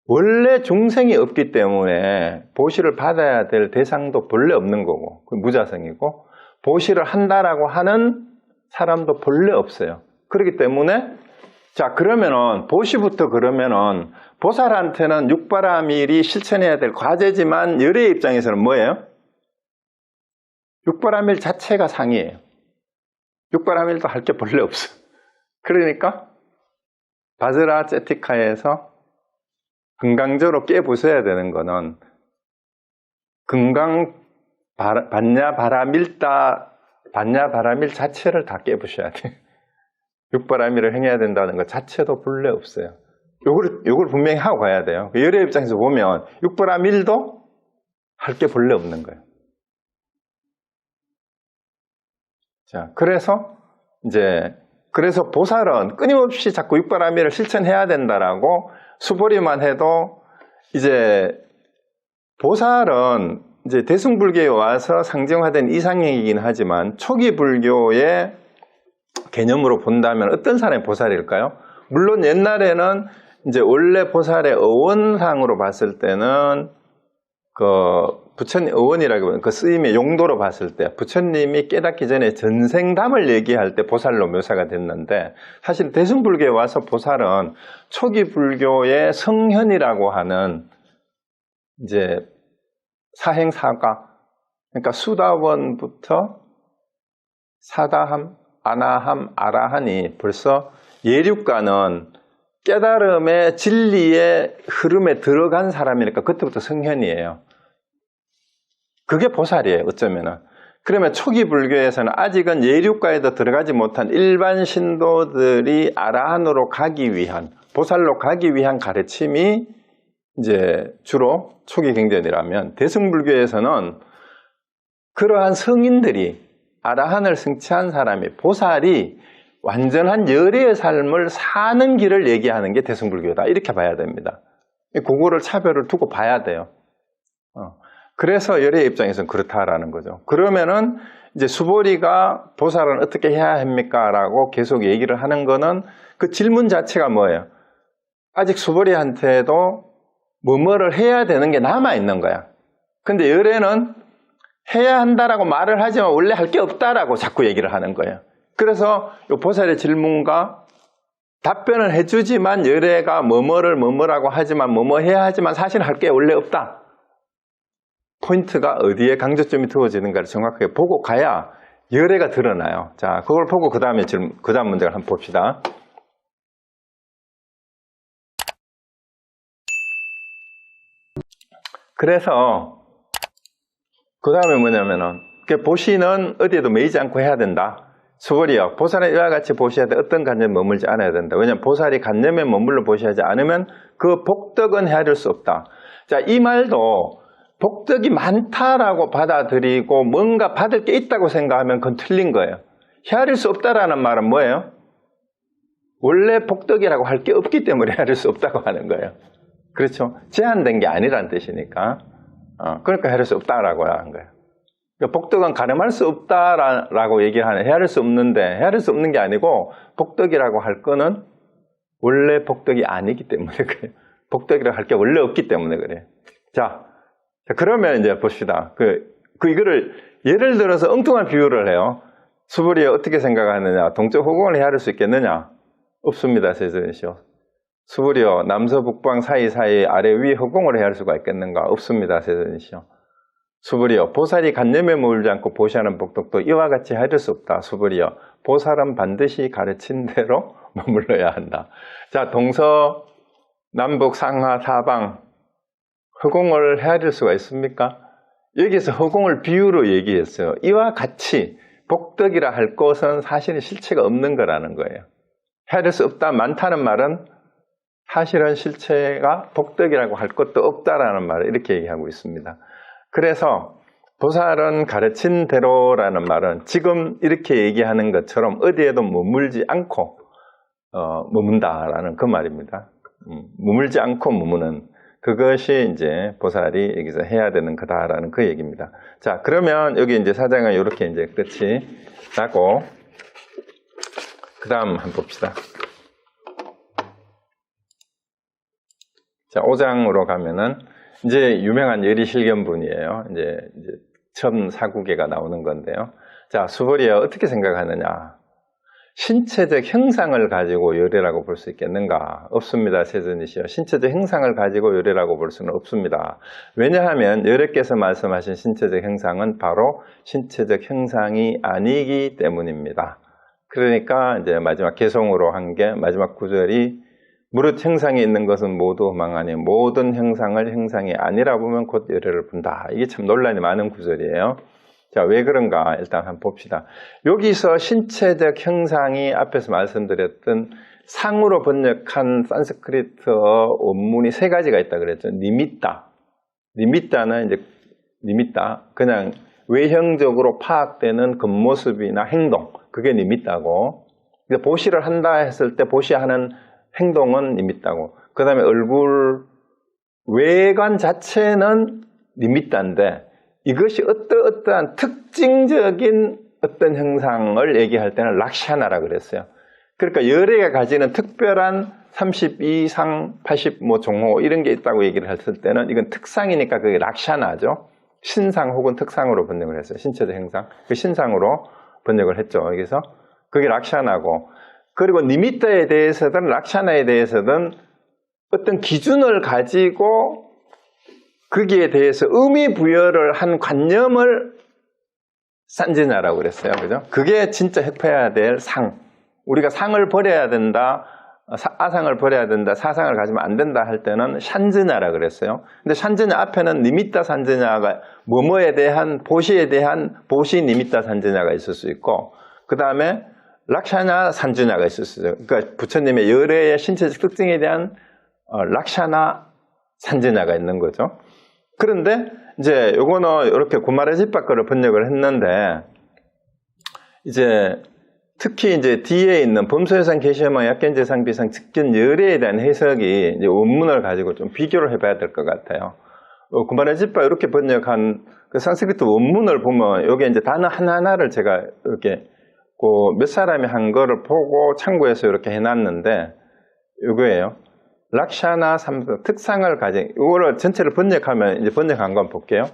원래 중생이 없기 때문에 보시를 받아야 될 대상도 본래 없는 거고, 그 무자성이고, 보시를 한다라고 하는 사람도 본래 없어요. 그렇기 때문에, 자, 그러면은, 보시부터 그러면은, 보살한테는 육바라밀이 실천해야 될 과제지만, 열의 입장에서는 뭐예요? 육바라밀 자체가 상이에요. 육바라밀도 할 게 본래 없어. 그러니까, 바즈라 제티카에서 건강적으로 깨부숴야 되는 거는, 반야바라밀 자체를 다 깨부셔야 돼. 육바라밀을 행해야 된다는 것 자체도 본래 없어요. 요걸 분명히 하고 가야 돼요. 열의 입장에서 보면 육바라밀도 할 게 본래 없는 거예요. 자, 그래서 보살은 끊임없이 자꾸 육바라밀을 실천해야 된다라고 수보리만 해도, 이제 보살은 이제 대승불교에 와서 상정화된 이상형이긴 하지만 초기 불교의 개념으로 본다면 어떤 사람이 보살일까요? 물론 옛날에는 이제 원래 보살의 어원상으로 봤을 때는 그 부처님 의원이라고 하면 그 쓰임의 용도로 봤을 때 부처님이 깨닫기 전에 전생담을 얘기할 때 보살로 묘사가 됐는데 사실 대승불교에 와서 보살은 초기 불교의 성현이라고 하는 이제 사행사가 그러니까 수다원부터 사다함, 아나함, 아라한이 벌써 예륙가는 깨달음의 진리의 흐름에 들어간 사람이니까 그때부터 성현이에요. 그게 보살이에요. 어쩌면은. 그러면 초기 불교에서는 아직은 예륙가에도 들어가지 못한 일반 신도들이 아라한으로 가기 위한 보살로 가기 위한 가르침이 이제 주로 초기 경전이라면 대승불교에서는 그러한 성인들이 아라한을 성취한 사람이 보살이 완전한 열애의 삶을 사는 길을 얘기하는 게 대승불교다. 이렇게 봐야 됩니다. 그거를 차별을 두고 봐야 돼요. 그래서 열애의 입장에서는 그렇다라는 거죠. 그러면은 이제 수보리가 보살은 어떻게 해야 합니까? 라고 계속 얘기를 하는 거는 그 질문 자체가 뭐예요? 아직 수보리한테도 뭐뭐를 해야 되는 게 남아있는 거야. 근데 열애는 해야 한다라고 말을 하지만 원래 할 게 없다라고 자꾸 얘기를 하는 거예요. 그래서 이 보살의 질문과 답변을 해주지만 열애가 뭐뭐라고 하지만 뭐뭐 해야 하지만 사실 할 게 원래 없다. 포인트가 어디에 강조점이 두어지는가를 정확하게 보고 가야 열애가 드러나요. 자, 그걸 보고 그 다음 문제를 한번 봅시다. 그래서 그 다음에 뭐냐면은 보시는 어디에도 매이지 않고 해야 된다. 수보리여 보살은 이와 같이 보셔야 돼. 어떤 관념에 머물지 않아야 된다. 왜냐하면 보살이 관념에 머물러 보셔야지 않으면 그 복덕은 헤아릴 수 없다. 자, 이 말도 복덕이 많다라고 받아들이고 뭔가 받을 게 있다고 생각하면 그건 틀린 거예요. 헤아릴 수 없다라는 말은 뭐예요? 원래 복덕이라고 할 게 없기 때문에 헤아릴 수 없다고 하는 거예요. 그렇죠? 제한된 게 아니라는 뜻이니까. 그러니까 헤아릴 수 없다라고 하는 거예요. 그러니까 복덕은 가늠할 수 없다라고 얘기하는, 헤아릴 수 없는데, 헤아릴 수 없는 게 아니고 복덕이라고 할 거는 원래 복덕이 아니기 때문에 그래요. 복덕이라고 할 게 원래 없기 때문에 그래요. 자, 그러면 이제 봅시다. 이거를 예를 들어서 엉뚱한 비유를 해요. 수보리에 어떻게 생각하느냐? 동적 허공을 헤아릴 수 있겠느냐? 없습니다. 세전이시오. 수보리여 남서북방 사이사이 아래 위 허공을 헤아릴 수가 있겠는가? 없습니다. 세전이시오. 수보리여 보살이 관념에 머물지 않고 보시하는 복덕도 이와 같이 헤아릴 수 없다. 수보리여 보살은 반드시 가르친 대로 머물러야 한다. 자, 동서 남북 상하 사방 허공을 헤아릴 수가 있습니까? 여기서 허공을 비유로 얘기했어요. 이와 같이 복덕이라 할 것은 사실은 실체가 없는 거라는 거예요. 헤아릴 수 없다, 많다는 말은 사실은 실체가 복덕이라고 할 것도 없다라는 말을 이렇게 얘기하고 있습니다. 그래서 보살은 가르친 대로라는 말은 지금 이렇게 얘기하는 것처럼 어디에도 머물지 않고 머문다라는 그 말입니다. 머물지 않고 머무는 그것이 이제 보살이 여기서 해야 되는 거다라는 그 얘기입니다. 자, 그러면 여기 이제 사장은 이렇게 이제 끝이 나고, 그 다음 한번 봅시다. 자, 5장으로 가면은, 이제 유명한 열의실견분이에요. 이제 첨사구계가 나오는 건데요. 자, 수보리여 어떻게 생각하느냐? 신체적 형상을 가지고 열애라고 볼 수 있겠는가? 없습니다. 세전이시여. 신체적 형상을 가지고 열애라고 볼 수는 없습니다. 왜냐하면 열애께서 말씀하신 신체적 형상은 바로 신체적 형상이 아니기 때문입니다. 그러니까 이제 마지막 개송으로 한 게 마지막 구절이 무릇 형상이 있는 것은 모두 망하니 모든 형상을 형상이 아니라 보면 곧 열애를 본다. 이게 참 논란이 많은 구절이에요. 자, 왜 그런가 일단 한번 봅시다. 여기서 신체적 형상이 앞에서 말씀드렸던 상으로 번역한 산스크리트어 원문이 세 가지가 있다 그랬죠. 니미따는 이제 니미따 그냥 외형적으로 파악되는 겉모습이나 행동, 그게 니미따고, 보시를 한다 했을 때 보시하는 행동은 니미따고, 그 다음에 얼굴 외관 자체는 니미따인데 이것이 어떠한 특징적인 어떤 형상을 얘기할 때는 락샤나라 그랬어요. 그러니까 열애가 가지는 특별한 32상, 80 종호 이런 게 있다고 얘기를 했을 때는 이건 특상이니까 그게 락샤나죠. 신상 혹은 특상으로 번역을 했어요. 신체적 형상. 그 신상으로 번역을 했죠. 여기서 그게 락샤나고, 그리고 니미tta에 대해서든 락샤나에 대해서든 어떤 기준을 가지고 거기에 대해서 의미 부여를 한 관념을 산지냐라고 그랬어요. 그죠? 그게 진짜 해야 될 상. 우리가 상을 버려야 된다, 아상을 버려야 된다, 사상을 가지면 안 된다 할 때는 샨즈냐라 그랬어요. 근데 샨즈냐 앞에는 니미tta 산즈냐가 뭐뭐에 대한, 보시에 대한 보시 니미tta 산즈냐가 있을 수 있고, 그 다음에 락샤나 산즈냐가 있을 수 있어요. 그러니까 부처님의 열애의 신체적 특징에 대한 락샤나 산즈냐가 있는 거죠. 그런데 이제 요거는 이렇게 구마라집바 거를 번역을 했는데, 이제 특히 이제 뒤에 있는 범소해상 계시어망 약견재상 비상 측견 열애에 대한 해석이 이제 원문을 가지고 좀 비교를 해봐야 될 것 같아요. 구마라집바 이렇게 번역한 그 산스크리트 원문을 보면 여기 이제 단어 하나하나를 제가 이렇게 그 몇 사람이 한 거를 보고 참고해서 이렇게 해놨는데, 이거예요. 락샤나 삼성 특상을 가진, 이거를 전체를 번역하면 이제 번역한 건 볼게요.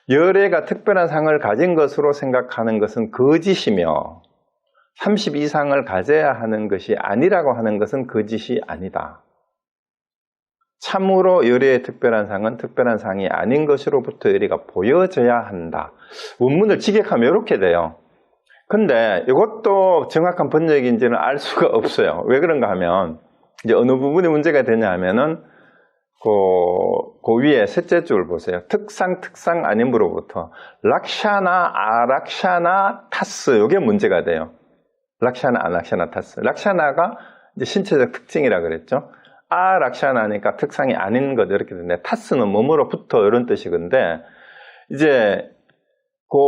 열애가 특별한 상을 가진 것으로 생각하는 것은 거짓이며 30 이상을 가져야 하는 것이 아니라고 하는 것은 거짓이 아니다. 참으로 열애의 특별한 상은 특별한 상이 아닌 것으로부터 열애가 보여져야 한다. 원문을 직역하면 이렇게 돼요. 근데 이것도 정확한 번역인지는 알 수가 없어요. 왜 그런가 하면 이제 어느 부분이 문제가 되냐 하면은 그 위에 셋째 줄 보세요. 특상 아님으로부터 락샤나 아락샤나 타스, 이게 문제가 돼요. 락샤나 아락샤나 타스. 락샤나가 이제 신체적 특징이라 그랬죠. 아락샤나니까 특상이 아닌 것 이렇게 되는데, 타스는 몸으로부터 이런 뜻이건데, 이제 그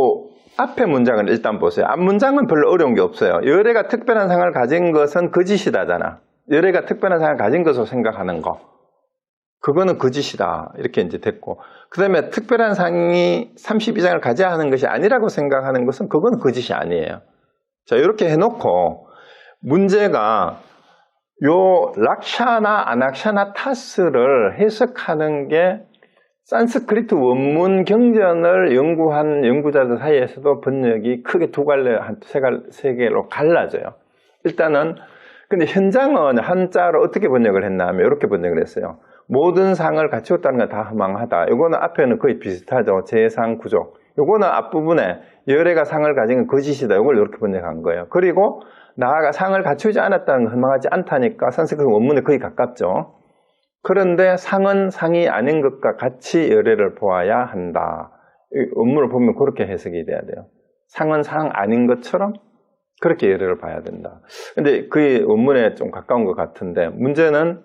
앞에 문장을 일단 보세요. 앞 문장은 별로 어려운 게 없어요. 열애가 특별한 상을 가진 것은 거짓이다잖아. 열애가 특별한 상을 가진 것으로 생각하는 거, 그거는 거짓이다 이렇게 이제 됐고, 그 다음에 특별한 상이 30 이상을 가져야 하는 것이 아니라고 생각하는 것은 그건 거짓이 아니에요. 자, 이렇게 해놓고 문제가 요 락샤나 아낙샤나 타스를 해석하는 게 산스크리트 원문 경전을 연구한 연구자들 사이에서도 번역이 크게 두 갈래, 세 개로 갈라져요. 일단은 근데 현장은 한자로 어떻게 번역을 했나 하면 이렇게 번역을 했어요. 모든 상을 갖추었다는 건 다 허망하다. 이거는 앞에는 거의 비슷하죠. 재상 구조. 요거는 앞부분에 열애가 상을 가진 건 거짓이다. 이걸 이렇게 번역한 거예요. 그리고 나아가 상을 갖추지 않았다는 건 허망하지 않다니까 산스크리트 원문에 거의 가깝죠. 그런데 상은 상이 아닌 것과 같이 열애를 보아야 한다. 원문을 보면 그렇게 해석이 돼야 돼요. 상은 상 아닌 것처럼 그렇게 열애를 봐야 된다. 근데 그 원문에 좀 가까운 것 같은데, 문제는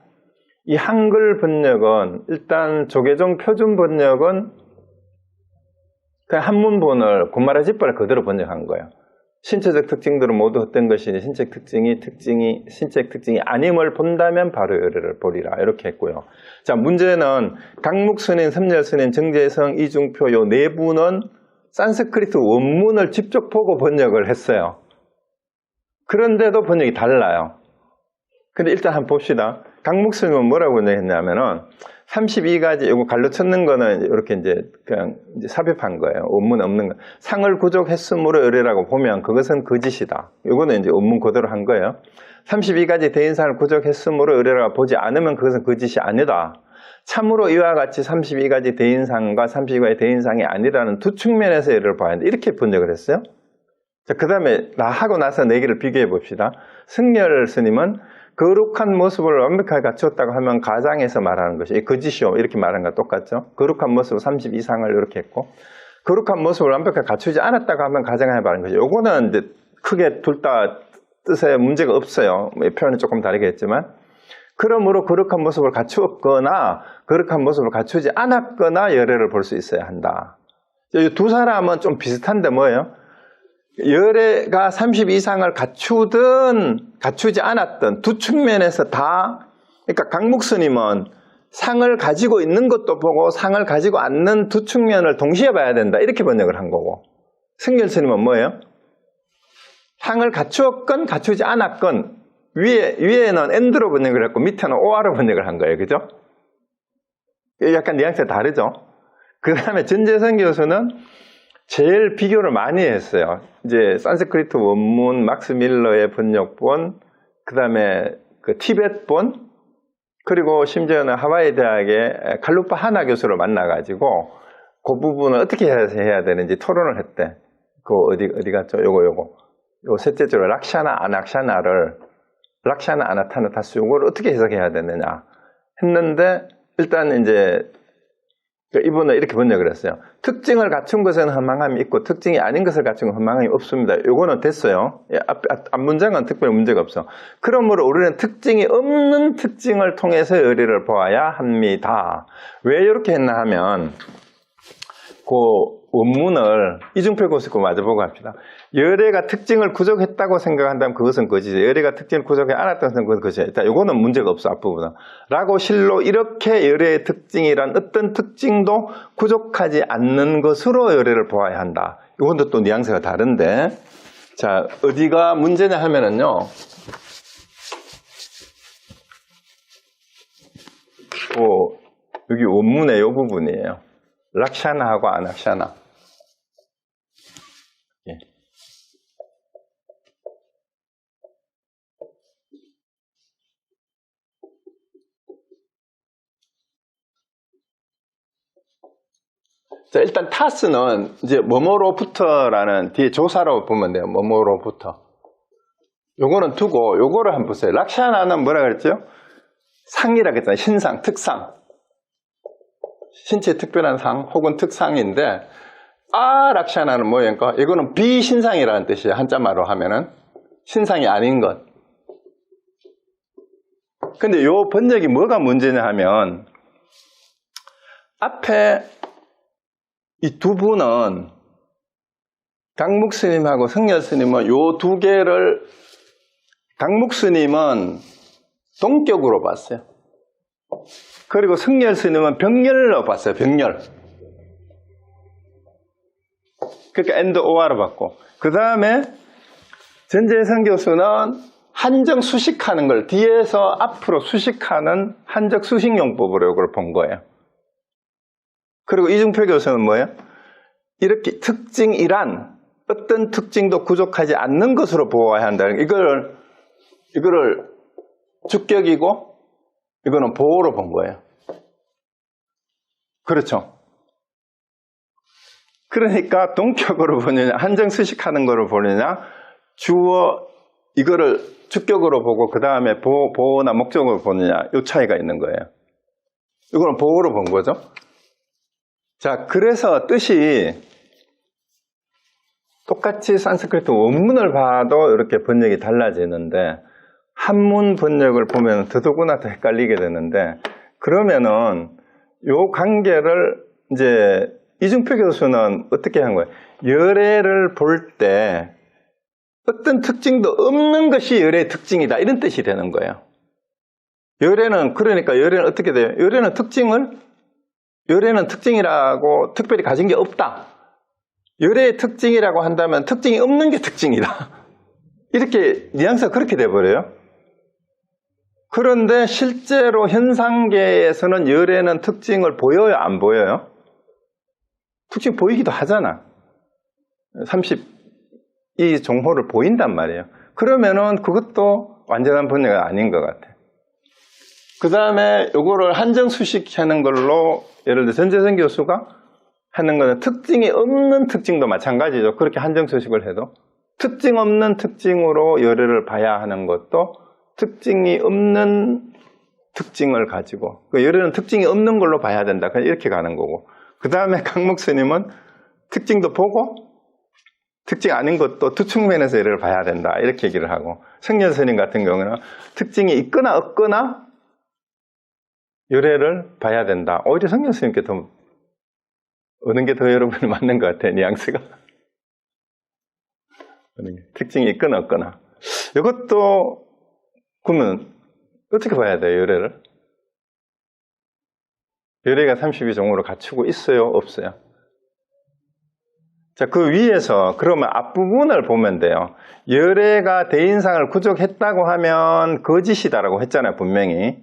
이 한글 번역은 일단 조계종 표준 번역은 그냥 한문본을 구마라집바를 그대로 번역한 거예요. 신체적 특징들은 모두 헛된 것이니 신체적 특징이 아님을 본다면 바로 열애를 보리라 이렇게 했고요. 자, 문제는 강묵스님, 섬열스님, 정재성, 이중표 요 네 분은 산스크리트 원문을 직접 보고 번역을 했어요. 그런데도 번역이 달라요. 근데 일단 한번 봅시다. 강묵스님은 뭐라고 번역했냐면은 32가지, 이거 갈로 쳤는 거는 이렇게 이제 그냥 이제 삽입한 거예요. 원문 없는 거. 상을 구족했으므로 열애라고 보면 그것은 거짓이다. 이거는 이제 원문 그대로 한 거예요. 32가지 대인상을 구족했으므로 열애라고 보지 않으면 그것은 거짓이 아니다. 참으로 이와 같이 32가지 대인상과 32가지 대인상이 아니라는 두 측면에서 열애를 봐야 한다. 이렇게 번역을 했어요. 자, 그 다음에 하고 나서 네 개를 비교해 봅시다. 승열 스님은 거룩한 모습을 완벽하게 갖추었다고 하면 가장에서 말하는 것이 거짓이요 이렇게 말하는 거 똑같죠. 거룩한 모습 30 이상을 이렇게 했고, 거룩한 모습을 완벽하게 갖추지 않았다고 하면 가장에 말하는 것이, 요거는 이제 크게 둘 다 뜻에 문제가 없어요. 표현은 조금 다르게 했지만, 그러므로 거룩한 모습을 갖추었거나 거룩한 모습을 갖추지 않았거나 열애를 볼 수 있어야 한다. 이 두 사람은 좀 비슷한데 뭐예요? 열애가 30 이상을 갖추든 갖추지 않았든 두 측면에서 다, 그러니까 강묵스님은 상을 가지고 있는 것도 보고 상을 가지고 않는 두 측면을 동시에 봐야 된다 이렇게 번역을 한 거고, 승열스님은 뭐예요? 상을 갖추었건 갖추지 않았건 위에는 엔드로 번역을 했고 밑에는 오아로 번역을 한 거예요. 그죠? 약간 뉘앙스가 다르죠? 그 다음에 전재선 교수는 제일 비교를 많이 했어요. 이제 산스크리트 원문, 막스 밀러의 번역본, 그 다음에 그 티벳본, 그리고 심지어는 하와이 대학의 칼루파 하나 교수를 만나가지고 그 부분을 어떻게 해야 되는지 토론을 했대. 그 어디 갔죠? 요거. 요 셋째로 락샤나 아낙샤나를 락샤나 아나타나타스 요거를 어떻게 해석해야 되느냐 했는데 일단 이제 이분은 이렇게 번역을 했어요. 특징을 갖춘 것은 허망함이 있고 특징이 아닌 것을 갖춘 것은 허망함이 없습니다. 요거는 됐어요. 앞 문장은 특별히 문제가 없어. 그러므로 우리는 특징이 없는 특징을 통해서 열애를 보아야 합니다. 왜 이렇게 했나 하면 그 원문을 이중표 교수 거 마저 보고 합시다. 열애가 특징을 구족했다고 생각한다면 그것은 거짓이죠. 열애가 특징을 구족해 않았다고 생각하면 그것은 거짓이다. 일단 이거는 문제가 없어, 앞부분은. 라고 실로 이렇게 열애의 특징이란 어떤 특징도 구족하지 않는 것으로 열애를 보아야 한다. 이건 또 뉘앙스가 다른데. 자, 어디가 문제냐 하면은요. 여기 원문의 이 부분이에요. 락샤나하고 아낙샤나. 예. 자, 일단 타스는 이제 뭐뭐로부터라는 뒤에 조사로 보면 돼요. 뭐뭐로부터. 요거는 두고 요거를 한번 보세요. 락샤나는 뭐라 그랬죠? 상이라 그랬잖아요. 신상, 특상. 신체에 특별한 상 혹은 특상인데 락샤나는 뭐예요? 이거는 비신상이라는 뜻이에요. 한자말로 하면은 신상이 아닌 것. 근데 요 번역이 뭐가 문제냐 하면 앞에 이 두 분은 강묵 스님하고 성열 스님은 요 두 개를 강묵 스님은 동격으로 봤어요. 그리고 성열 스님은 병렬로 봤어요. 병렬. 그러니까 엔드 오아로 봤고 그 다음에 전재선 교수는 한정 수식하는 걸 뒤에서 앞으로 수식하는 한적 수식용법으로 이걸 본 거예요. 그리고 이중표 교수는 뭐예요? 이렇게 특징이란 어떤 특징도 구족하지 않는 것으로 보아야 한다는 이거를 주격이고 이거는 보호로 본 거예요. 그렇죠. 그러니까 동격으로 보느냐 한정 수식하는 거로 보느냐 주어 이거를 주격으로 보고 그 다음에 보호나 목적으로 보느냐 이 차이가 있는 거예요. 이거는 보호로 본 거죠. 자, 그래서 뜻이 똑같이 산스크리트 원문을 봐도 이렇게 번역이 달라지는데 한문 번역을 보면 더더구나 더 헷갈리게 되는데 그러면은 요 관계를 이제 이중표 교수는 어떻게 한 거예요? 열애를 볼 때 어떤 특징도 없는 것이 열애의 특징이다 이런 뜻이 되는 거예요. 그러니까 열애는 어떻게 돼요? 열애는 특징이라고 특별히 가진 게 없다. 열애의 특징이라고 한다면 특징이 없는 게 특징이다. 이렇게 뉘앙스가 그렇게 돼버려요. 그런데 실제로 현상계에서는 열애는 특징을 보여요? 안 보여요? 특징 보이기도 하잖아. 30이 정보를 보인단 말이에요. 그러면은 그것도 완전한 번역이 아닌 것 같아. 그 다음에 요거를 한정수식하는 걸로 예를 들어 전재선 교수가 하는 거는 특징이 없는 특징도 마찬가지죠. 그렇게 한정수식을 해도 특징 없는 특징으로 열애를 봐야 하는 것도 특징이 없는 특징을 가지고 열애는 특징이 없는 걸로 봐야 된다. 이렇게 가는 거고 그 다음에 강묵 스님은 특징도 보고 특징 아닌 것도 두 측면에서 열애를 봐야 된다. 이렇게 얘기를 하고 성년 스님 같은 경우는 특징이 있거나 없거나 열애를 봐야 된다. 오히려 성년 스님께 더 어느 게 더 여러분이 맞는 것 같아요. 뉘앙스가 특징이 있거나 없거나 이것도 그러면 어떻게 봐야 돼요? 열애를 열애가 32종으로 갖추고 있어요? 없어요? 자, 그 위에서 그러면 앞부분을 보면 돼요. 열애가 대인상을 구족했다고 하면 거짓이다라고 했잖아요. 분명히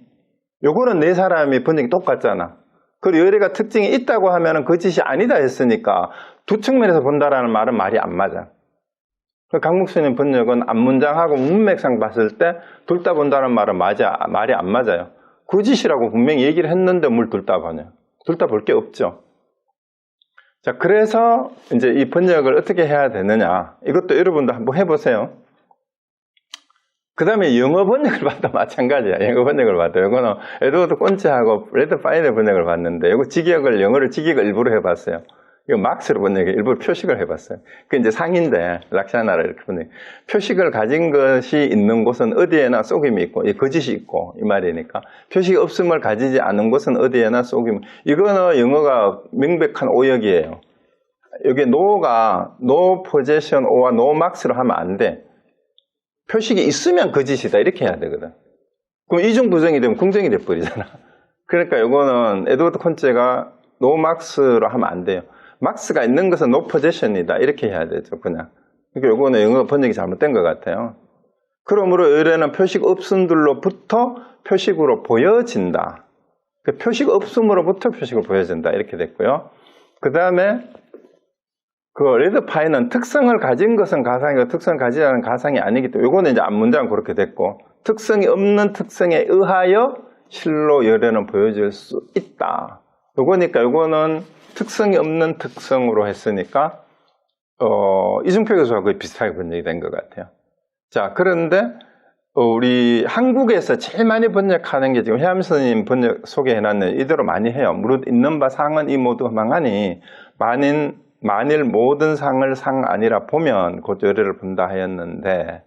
요거는 네 사람이 번역이 똑같잖아. 그리고 열애가 특징이 있다고 하면은 거짓이 아니다 했으니까 두 측면에서 본다라는 말은 말이 안 맞아. 강목수님 번역은 앞문장하고 문맥상 봤을 때 둘 다 본다는 말은 말이 안 맞아요. 거짓이라고 분명히 얘기를 했는데 뭘 둘 다 보냐. 둘 다 볼 게 없죠. 자, 그래서 이제 이 번역을 어떻게 해야 되느냐. 이것도 여러분도 한번 해보세요. 그 다음에 영어 번역을 봐도 마찬가지야. 영어 번역을 봐도. 이거는 에드워드 꼰치하고 레드 파인의 번역을 봤는데, 이거 영어를 직역을 일부러 해봤어요. 이거 막스로 번역에 일부러 표식을 해봤어요. 그 이제 상인데, 락샤나를 이렇게 번역. 표식을 가진 것이 있는 곳은 어디에나 속임이 있고, 거짓이 있고, 이 말이니까. 표식이 없음을 가지지 않은 곳은 어디에나 속임. 이거는 영어가 명백한 오역이에요. 여기 no가 no possession or no marks로 하면 안 돼. 표식이 있으면 거짓이다. 이렇게 해야 되거든. 그럼 이중 부정이 되면 궁정이 돼버리잖아. 그러니까 이거는 에드워드 콘체가 no marks로 하면 안 돼요. 막스가 있는 것은 no possession이다. 이렇게 해야 되죠, 그냥. 그러니까 이거는 영어 번역이 잘못된 것 같아요. 그러므로 열애는 표식 없음들로부터 표식으로 보여진다. 그 표식 없음으로부터 표식으로 보여진다. 이렇게 됐고요. 그 다음에 그 레드 파이는 특성을 가진 것은 가상이고 특성을 가지지 않은 가상이 아니기 때문에 이거는 이제 앞문장은 그렇게 됐고 특성이 없는 특성에 의하여 실로 열애는 보여질 수 있다. 요거니까 요거는 특성이 없는 특성으로 했으니까 이중표 교수와 거의 비슷하게 번역이 된 것 같아요. 자, 그런데 우리 한국에서 제일 많이 번역하는 게 지금 해암 스님 번역 소개해놨는 이대로 많이 해요. 무릇 있는 바 상은 이 모두 망하니 만일 모든 상을 상 아니라 보면 곧 열애를 본다 하였는데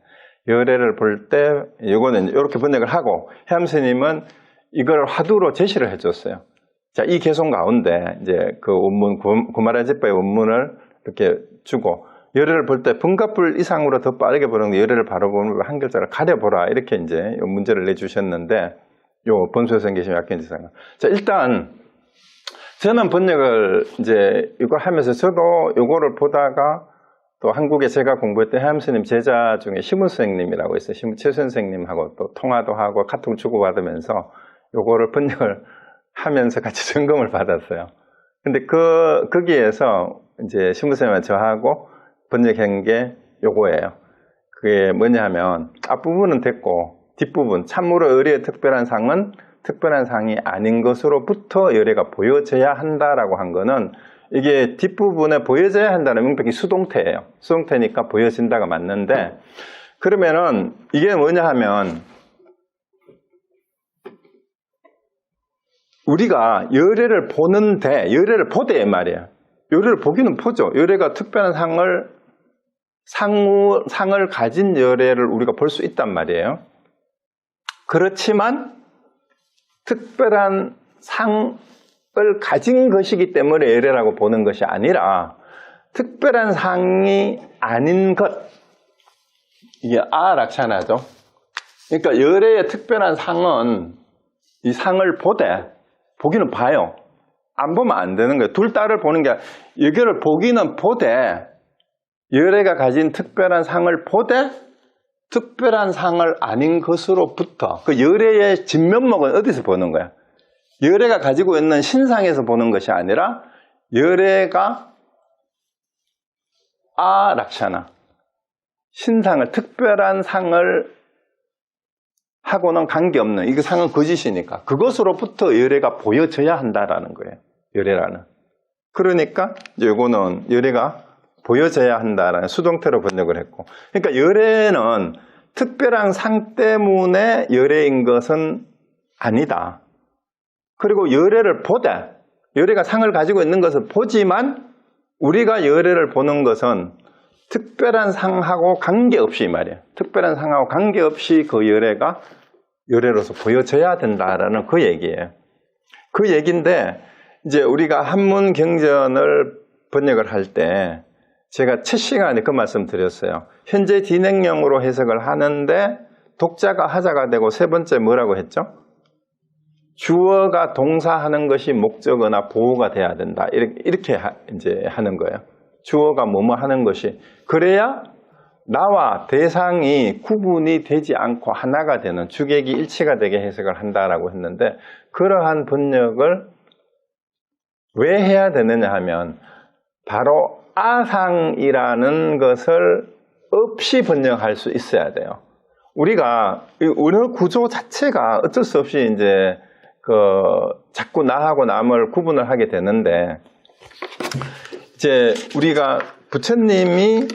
열애를 볼 때 이거는 이렇게 번역을 하고 해암 스님은 이걸 화두로 제시를 해줬어요. 자, 이 개송 가운데 이제 그 원문 구마라집바의 원문을 이렇게 주고 열애를 볼 때 분갑불 이상으로 더 빠르게 보는 열애를 바로 보면 한 글자를 가려보라 이렇게 이제 문제를 내주셨는데 요 본소에서 계시면 약간 이제 생각. 자, 일단 저는 번역을 이제 이거 하면서 저도 요거를 보다가 또 한국에 제가 공부했던 해암 스님 제자 중에 시문 선생님이라고 있어요. 최 선생님하고 또 통화도 하고 카톡 주고받으면서 요거를 번역을 하면서 같이 점검을 받았어요. 근데 거기에서 이제 시문 선생님과 저하고 번역한 게 요거예요. 그게 뭐냐 하면 앞부분은 됐고 뒷부분 참으로 열애의 특별한 상은 특별한 상이 아닌 것으로부터 열애가 보여져야 한다라고 한 거는 이게 뒷부분에 보여져야 한다는 명백히 수동태예요. 수동태니까 보여진다가 맞는데 그러면은 이게 뭐냐 하면 우리가 열애를 보는데 열애를 보되 말이에요. 열애를 보기는 보죠. 열애가 특별한 상을 가진 열애를 우리가 볼 수 있단 말이에요. 그렇지만 특별한 상을 가진 것이기 때문에 열애라고 보는 것이 아니라 특별한 상이 아닌 것, 이게 락샤나죠. 그러니까 열애의 특별한 상은 이 상을 보기는 봐요. 안 보면 안 되는 거예요. 둘 다를 보는 게 열애를 보기는 보되 열애가 가진 특별한 상을 보되 특별한 상을 아닌 것으로부터 그 열애의 진면목은 어디서 보는 거야? 열애가 가지고 있는 신상에서 보는 것이 아니라 열애가 락샤나 신상을 특별한 상을 하고는 관계없는 이 상은 거짓이니까 그것으로부터 열애가 보여져야 한다라는 거예요. 열애라는. 그러니까 이거는 열애가 보여져야 한다라는 수동태로 번역을 했고 그러니까 열애는 특별한 상 때문에 열애인 것은 아니다. 그리고 열애를 보되 열애가 상을 가지고 있는 것을 보지만 우리가 열애를 보는 것은 특별한 상하고 관계없이 말이에요. 특별한 상하고 관계없이 그 열애가 열애로서 보여져야 된다라는 그 얘기예요. 그 얘기인데 이제 우리가 한문 경전을 번역을 할 때 제가 첫 시간에 그 말씀 드렸어요. 현재 진행형으로 해석을 하는데 독자가 하자가 되고 세 번째 뭐라고 했죠? 주어가 동사하는 것이 목적어나 보어가 돼야 된다. 이렇게 이제 하는 거예요. 주어가 뭐뭐 하는 것이 그래야 나와 대상이 구분이 되지 않고 하나가 되는 주객이 일치가 되게 해석을 한다라고 했는데 그러한 번역을 왜 해야 되느냐 하면 바로 아상이라는 것을 없이 번역할 수 있어야 돼요. 우리가 언어 구조 자체가 어쩔 수 없이 이제 자꾸 나하고 남을 구분을 하게 되는데, 이제 우리가 부처님이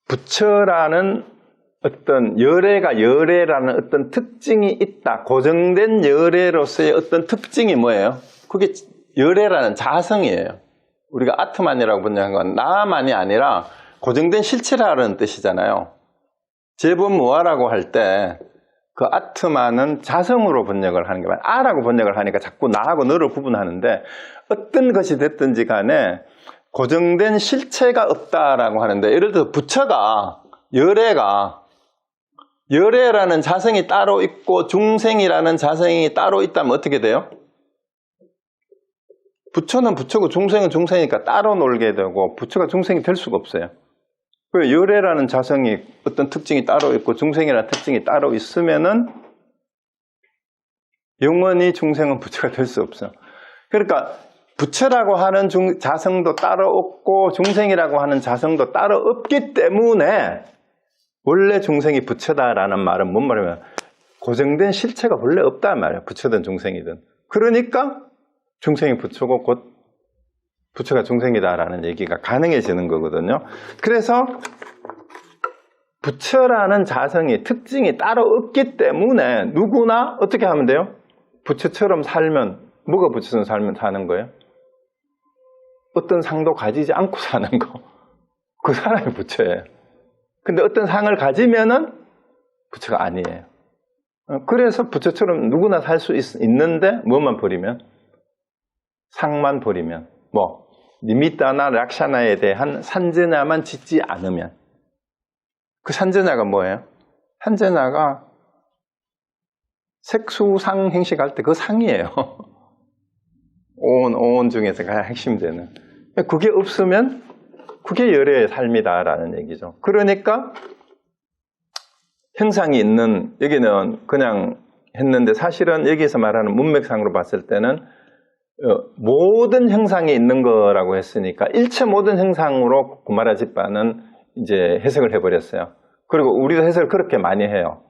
부처라는 어떤 열애라는 어떤 특징이 있다. 고정된 열애로서의 어떤 특징이 뭐예요? 그게 열애라는 자성이에요. 우리가 아트만이라고 번역한 건 나만이 아니라 고정된 실체라는 뜻이잖아요. 제본무아라고 할 때 그 아트만은 자성으로 번역을 하는 게 맞아요. 아라고 번역을 하니까 자꾸 나하고 너를 구분하는데, 어떤 것이 됐든지 간에 고정된 실체가 없다라고 하는데, 예를 들어 부처가 열애라는 자성이 따로 있고 중생이라는 자성이 따로 있다면 어떻게 돼요? 부처는 부처고 중생은 중생이니까 따로 놀게 되고, 부처가 중생이 될 수가 없어요. 열애라는 자성이 어떤 특징이 따로 있고 중생이라는 특징이 따로 있으면은 영원히 중생은 부처가 될 수 없어요. 그러니까 부처라고 하는 자성도 따로 없고 중생이라고 하는 자성도 따로 없기 때문에 원래 중생이 부처다라는 말은 뭔 말이냐면 고정된 실체가 원래 없단 말이에요. 부처든 중생이든. 그러니까 중생이 부처고 곧 부처가 중생이다라는 얘기가 가능해지는 거거든요. 그래서 부처라는 자성이 특징이 따로 없기 때문에 누구나 어떻게 하면 돼요? 부처처럼 살면, 뭐가 부처처럼 살면 사는 거예요? 어떤 상도 가지지 않고 사는 거. 그 사람이 부처예요. 근데 어떤 상을 가지면은 부처가 아니에요. 그래서 부처처럼 누구나 살 수 있는데 뭐만 버리면? 상만 버리면. 니미따나 락샤나에 대한 산제나만 짓지 않으면. 그 산제나가 뭐예요? 산제나가 색수상 행식할 때 그 상이에요. 오온 중에서 가장 핵심되는. 그게 없으면 그게 열애의 삶이다라는 얘기죠. 그러니까 형상이 있는, 여기는 그냥 했는데 사실은 여기서 말하는 문맥상으로 봤을 때는 모든 형상이 있는 거라고 했으니까 일체 모든 형상으로 구마라집바는 이제 해석을 해버렸어요. 그리고 우리도 해석을 그렇게 많이 해요.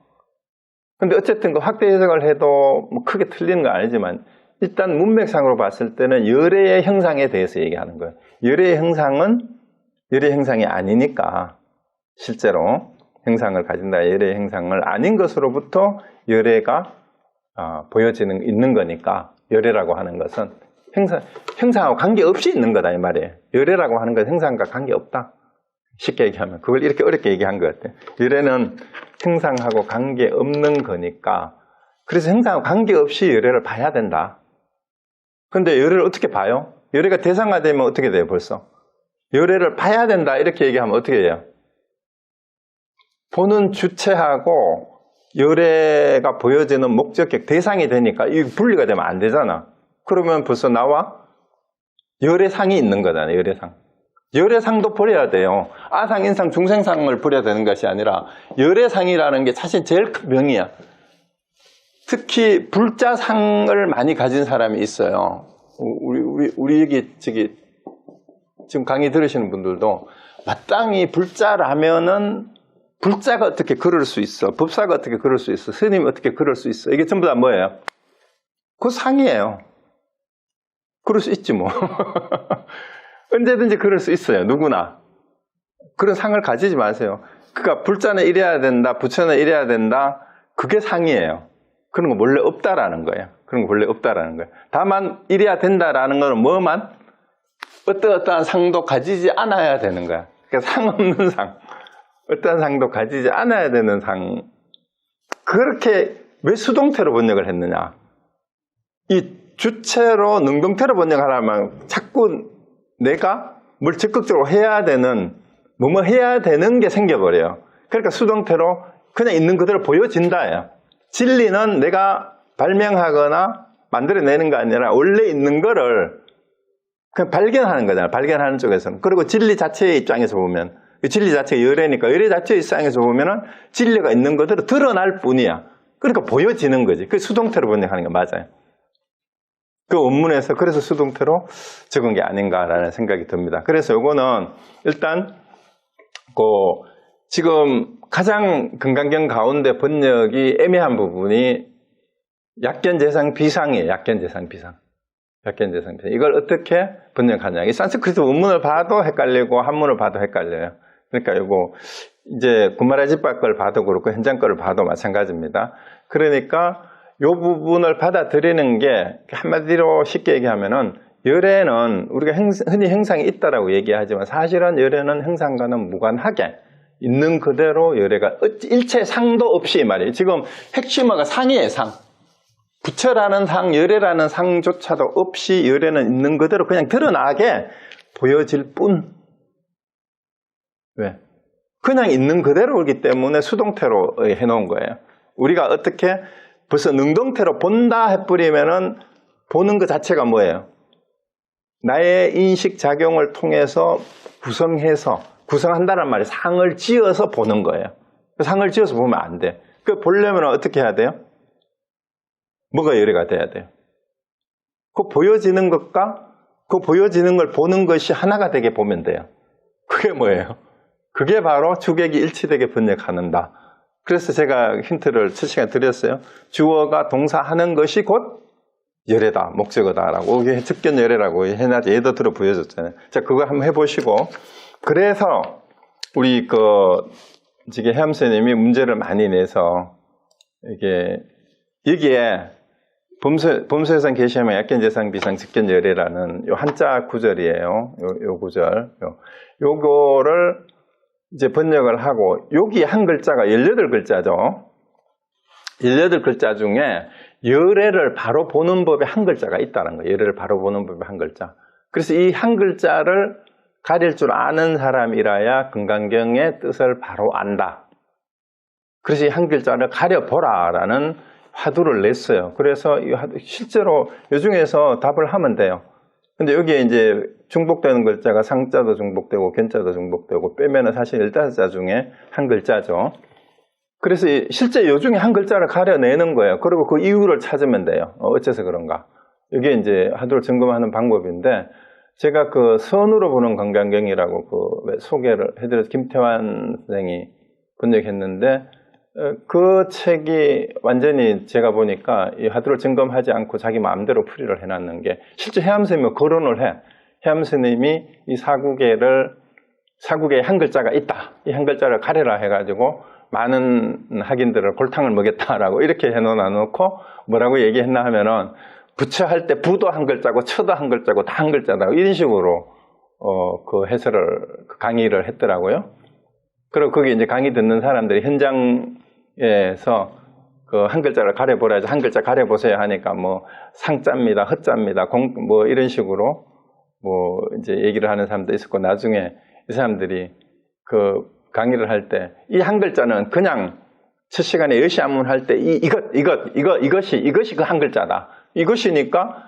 근데 어쨌든 그 확대 해석을 해도 뭐 크게 틀리는 건 아니지만 일단 문맥상으로 봤을 때는 열애의 형상에 대해서 얘기하는 거예요. 열애의 형상은 열애의 형상이 아니니까, 실제로 형상을 가진다, 열애의 형상을 아닌 것으로부터 열애가 있는 거니까, 열애라고 하는 것은 형상하고 관계없이 있는 거다 이 말이에요. 열애라고 하는 건 형상과 관계없다. 쉽게 얘기하면 그걸 이렇게 어렵게 얘기한 것 같아요. 열애는 형상하고 관계없는 거니까, 그래서 형상하고 관계없이 열애를 봐야 된다. 그런데 열애를 어떻게 봐요? 열애가 대상화되면 어떻게 돼요? 벌써 열애를 봐야 된다 이렇게 얘기하면 어떻게 해요? 보는 주체하고 열애가 보여지는 목적격 대상이 되니까 이 분리가 되면 안 되잖아. 그러면 벌써 나와 열애상이 있는 거잖아요. 열애상. 열애상도 버려야 돼요. 아상, 인상, 중생상을 버려야 되는 것이 아니라 열애상이라는 게 사실 제일 큰 명이야. 특히 불자상을 많이 가진 사람이 있어요. 우리 여기 지금 강의 들으시는 분들도 마땅히 불자라면은 불자가 어떻게 그럴 수 있어? 법사가 어떻게 그럴 수 있어? 스님이 어떻게 그럴 수 있어? 이게 전부 다 뭐예요? 그 상이에요. 그럴 수 있지 뭐. 언제든지 그럴 수 있어요. 누구나. 그런 상을 가지지 마세요. 그러니까 불자는 이래야 된다, 부처는 이래야 된다. 그게 상이에요. 그런 거 원래 없다라는 거예요. 그런 거 원래 없다라는 거예요. 다만 이래야 된다라는 거는 뭐만? 어떠한 상도 가지지 않아야 되는 거야. 그러니까 상 없는 상. 어떠한 상도 가지지 않아야 되는 상. 그렇게 왜 수동태로 번역을 했느냐? 이 주체로 능동태로 번역하려면 자꾸 내가 뭘 적극적으로 해야 되는, 뭐뭐 해야 되는 게 생겨버려요. 그러니까 수동태로 그냥 있는 그대로 보여진다예요. 진리는 내가 발명하거나 만들어내는 거 아니라 원래 있는 거를 그냥 발견하는 거잖아요. 발견하는 쪽에서는. 그리고 진리 자체의 입장에서 보면, 진리 자체가 열애니까 열애 자체의 입장에서 보면은 진리가 있는 그대로 드러날 뿐이야. 그러니까 보여지는 거지. 그 수동태로 번역하는 게 맞아요. 그 원문에서 그래서 수동태로 적은 게 아닌가라는 생각이 듭니다. 그래서 요거는 일단 지금 가장 금강경 가운데 번역이 애매한 부분이 약견재상 비상이에요. 약견재상 비상. 약견재상 비상. 이걸 어떻게 번역하냐. 이 산스크리트 원문을 봐도 헷갈리고 한문을 봐도 헷갈려요. 그러니까 요거 이제 구마라집바 걸 봐도 그렇고 현장 거를 봐도 마찬가지입니다. 그러니까 요 부분을 받아들이는 게 한마디로 쉽게 얘기하면은 열애는 우리가 흔히 형상이 있다라고 얘기하지만 사실은 열애는 형상과는 무관하게 있는 그대로 열애가 일체 상도 없이 말이에요. 지금 핵심어가 상이에요. 상. 부처라는 상, 열애라는 상조차도 없이 열애는 있는 그대로 그냥 드러나게 보여질 뿐. 왜? 그냥 있는 그대로이기 때문에 수동태로 해놓은 거예요. 우리가 어떻게 벌써 능동태로 본다 해버리면은 보는 것 자체가 뭐예요? 나의 인식 작용을 통해서 구성한다는 말이 상을 지어서 보는 거예요. 상을 지어서 보면 안 돼. 그 보려면 어떻게 해야 돼요? 뭐가 열애가 돼야 돼요? 그 보여지는 것과 그 보여지는 걸 보는 것이 하나가 되게 보면 돼요. 그게 뭐예요? 그게 바로 주객이 일치되게 번역하는다. 그래서 제가 힌트를 첫 시간에 드렸어요. 주어가 동사하는 것이 곧 열애다, 목적어다라고. 이게 접견열애라고 해놔서 예도 들어 보여줬잖아요. 자, 그거 한번 해보시고. 그래서 우리 지금 혜암 선생님이 문제를 많이 내서 여기에 범수해상 계시하면 약견재상 비상 접견열애라는 요 한자 구절이에요. 요 구절. 요거를 이제 번역을 하고, 여기 한 글자가 18글자죠. 18글자 중에 열애를 바로 보는 법에 한 글자가 있다는 거예요. 열애를 바로 보는 법에 한 글자. 그래서 이 한 글자를 가릴 줄 아는 사람이라야 금강경의 뜻을 바로 안다. 그래서 이 한 글자를 가려보라라는 화두를 냈어요. 그래서 실제로 이 중에서 답을 하면 돼요. 근데 여기에 이제 중복되는 글자가 상자도 중복되고 견자도 중복되고 빼면은 사실 15자 중에 한 글자죠. 그래서 실제 요 중에 한 글자를 가려내는 거예요. 그리고 그 이유를 찾으면 돼요. 어째서 그런가. 이게 이제 화두를 점검하는 방법인데, 제가 그 선으로 보는 금강경이라고 소개를 해드려서 김태환 선생이 번역했는데, 그 책이 완전히 제가 보니까 이 화두를 점검하지 않고 자기 마음대로 풀이를 해놨는 게, 실제 혜암 선생님이 거론을 해. 혜암 선생님이 이 사국에에 한 글자가 있다. 이 한 글자를 가려라 해가지고 많은 학인들을 골탕을 먹였다라고 이렇게 해놓고 뭐라고 얘기했나 하면은, 부처할 때 부도 한 글자고 처도 한 글자고 다 한 글자다. 이런 식으로 그 해설을 강의를 했더라고요. 그리고 거기 이제 강의 듣는 사람들이 현장에서 그 한 글자를 가려보라 해서 한 글자 가려보세요 하니까 뭐 상자입니다, 허자입니다, 뭐 이런 식으로 뭐 이제 얘기를 하는 사람도 있었고, 나중에 이 사람들이 그 강의를 할 때 이 한 글자는 그냥 첫 시간에 여시안문 할 때 이것이 그 한 글자다. 이것이니까,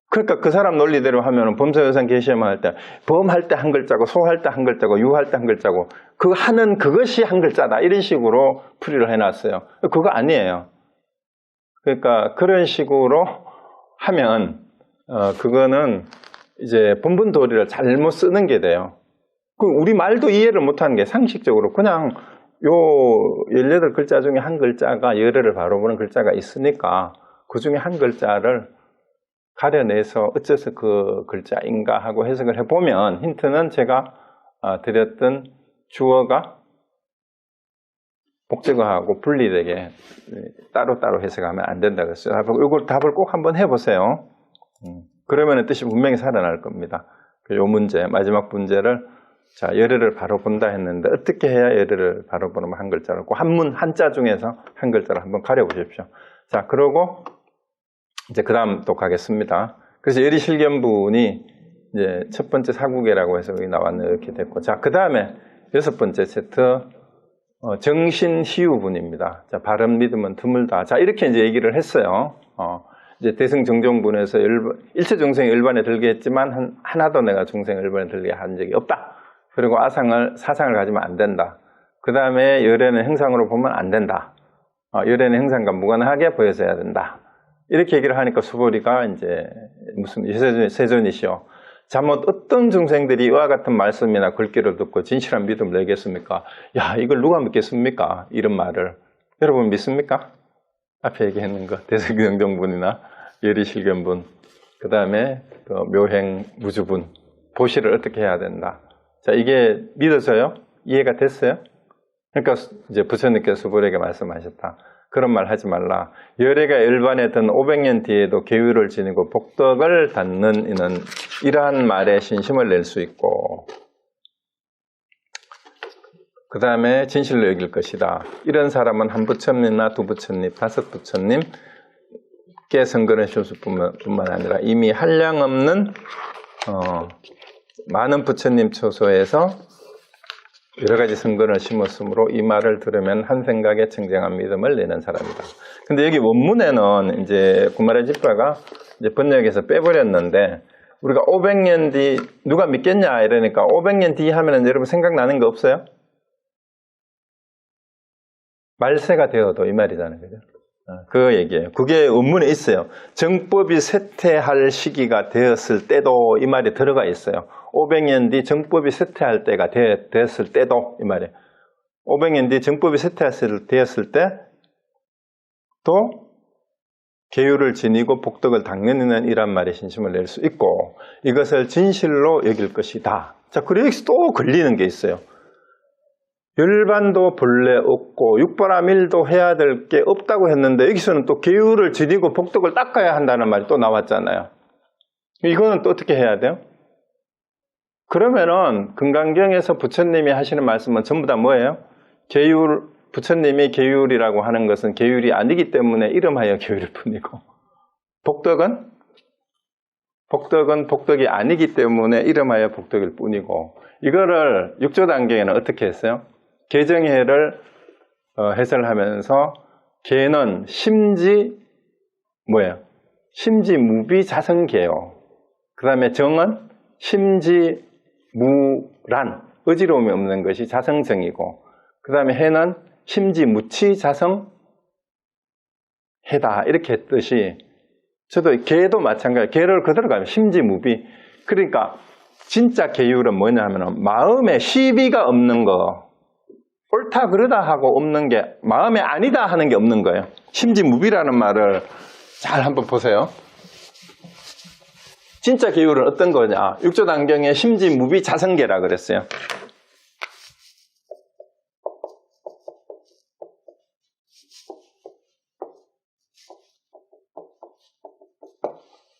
그러니까 그 사람 논리대로 하면은 범사여상 계시만 할 때 범할 때 한 글자고 소할 때 한 글자고 유할 때 한 글자고 그 하는 그것이 한 글자다. 이런 식으로 풀이를 해놨어요. 그거 아니에요. 그러니까 그런 식으로 하면 그거는 이제 본분 도리를 잘못 쓰는 게 돼요. 우리 말도 이해를 못하는 게 상식적으로 그냥 요 18글자 중에 한 글자가 열애를 바로 보는 글자가 있으니까 그 중에 한 글자를 가려내서 어째서 그 글자인가 하고 해석을 해보면, 힌트는 제가 드렸던 주어가 목적어하고 분리되게 따로따로 해석하면 안 된다고 했어요. 이걸 답을 꼭 한번 해보세요. 그러면 뜻이 분명히 살아날 겁니다. 이 문제, 마지막 문제를, 자, 열애를 바로 본다 했는데 어떻게 해야 열애를 바로 보면 한 글자를 꼭 한자 중에서 한 글자를 한번 가려보십시오. 자, 그러고 이제 그 다음 또 가겠습니다. 그래서 열의실견분이 이제 첫 번째 사국에라고 해서 여기 나왔네, 이렇게 됐고. 자, 그 다음에 6번째 세트, 정신희우분입니다. 자, 바른 믿음은 드물다. 자, 이렇게 이제 얘기를 했어요. 이제 대승정종분에서 일체 중생이 일반에 들게 했지만, 하나도 내가 중생을 일반에 들게 한 적이 없다. 그리고 사상을 가지면 안 된다. 그 다음에 열애는 형상으로 보면 안 된다. 열애는 형상과 무관하게 보여져야 된다. 이렇게 얘기를 하니까 수보리가 이제 무슨 세존이시오. 잘못 어떤 중생들이 이와 같은 말씀이나 글귀를 듣고 진실한 믿음을 내겠습니까? 야, 이걸 누가 믿겠습니까? 이런 말을. 여러분 믿습니까? 앞에 얘기했는 거. 대승경정분이나 예리실견분, 그 다음에 묘행 무주분, 보시를 어떻게 해야 된다. 자, 이게 믿어져요? 이해가 됐어요? 그러니까 이제 부처님께서 수불에게 말씀하셨다. 그런 말 하지 말라. 열애가 열반에 든 500년 뒤에도 계율을 지니고 복덕을 닫는 이는 이러한 말에 신심을 낼 수 있고, 그 다음에 진실로 여길 것이다. 이런 사람은 한 부처님이나 두 부처님, 다섯 부처님께 선거를 씌울 뿐만 아니라 이미 한량없는 많은 부처님 초소에서 여러 가지 선거를 심었으므로 이 말을 들으면 한 생각에 청정한 믿음을 내는 사람이다. 근데 여기 원문에는 이제 구마라 집파가 이제 번역해서 빼버렸는데, 우리가 500년 뒤 누가 믿겠냐 이러니까 500년 뒤 하면은 여러분 생각나는 거 없어요? 말세가 되어도 이 말이잖아요. 그죠? 그 얘기예요. 그게 원문에 있어요. 정법이 쇠퇴할 시기가 되었을 때도 이 말이 들어가 있어요. 500년 뒤 정법이 쇠퇴할 때가 되었을 때도 이 말이에요. 500년 뒤 정법이 쇠퇴되었을 때 또 계율을 지니고 복덕을 닦는 이란 말에 신심을 낼 수 있고, 이것을 진실로 여길 것이다. 자, 그리고 여기서 또 걸리는 게 있어요. 열반도 본래 없고 육바라밀도 해야 될 게 없다고 했는데 여기서는 또 계율을 지니고 복덕을 닦아야 한다는 말이 또 나왔잖아요. 이거는 또 어떻게 해야 돼요? 그러면은 금강경에서 부처님이 하시는 말씀은 전부 다 뭐예요? 계율, 부처님이 계율이라고 하는 것은 계율이 아니기 때문에 이름하여 계율일 뿐이고, 복덕은 복덕이 아니기 때문에 이름하여 복덕일 뿐이고, 이거를 육조단경에는 어떻게 했어요? 개정해를 해설하면서 개는 뭐예요? 심지무비 자성개요. 그 다음에 정은 심지무란, 어지러움이 없는 것이 자성정이고, 그 다음에 해는 심지무치 자성해다, 이렇게 했듯이, 저도 개도 마찬가지예요. 개를 그대로 가면 심지무비. 그러니까 진짜 계율은 뭐냐 하면 마음에 시비가 없는 거, 옳다 그러다 하고 없는 게, 마음에 아니다 하는 게 없는 거예요. 심지무비라는 말을 잘 한번 보세요. 진짜 계율은 어떤 거냐? 육조단경에 심지무비 자성계라 그랬어요.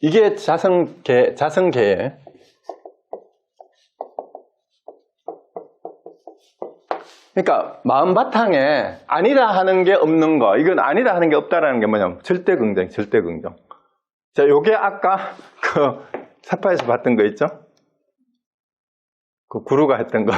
이게 자성계예요. 그러니까 마음 바탕에 아니다 하는 게 없는 거, 이건 아니다 하는 게 없다라는 게 뭐냐면 절대 긍정. 자, 요게 아까 그 사파에서 봤던 거 있죠? 그 구루가 했던 거.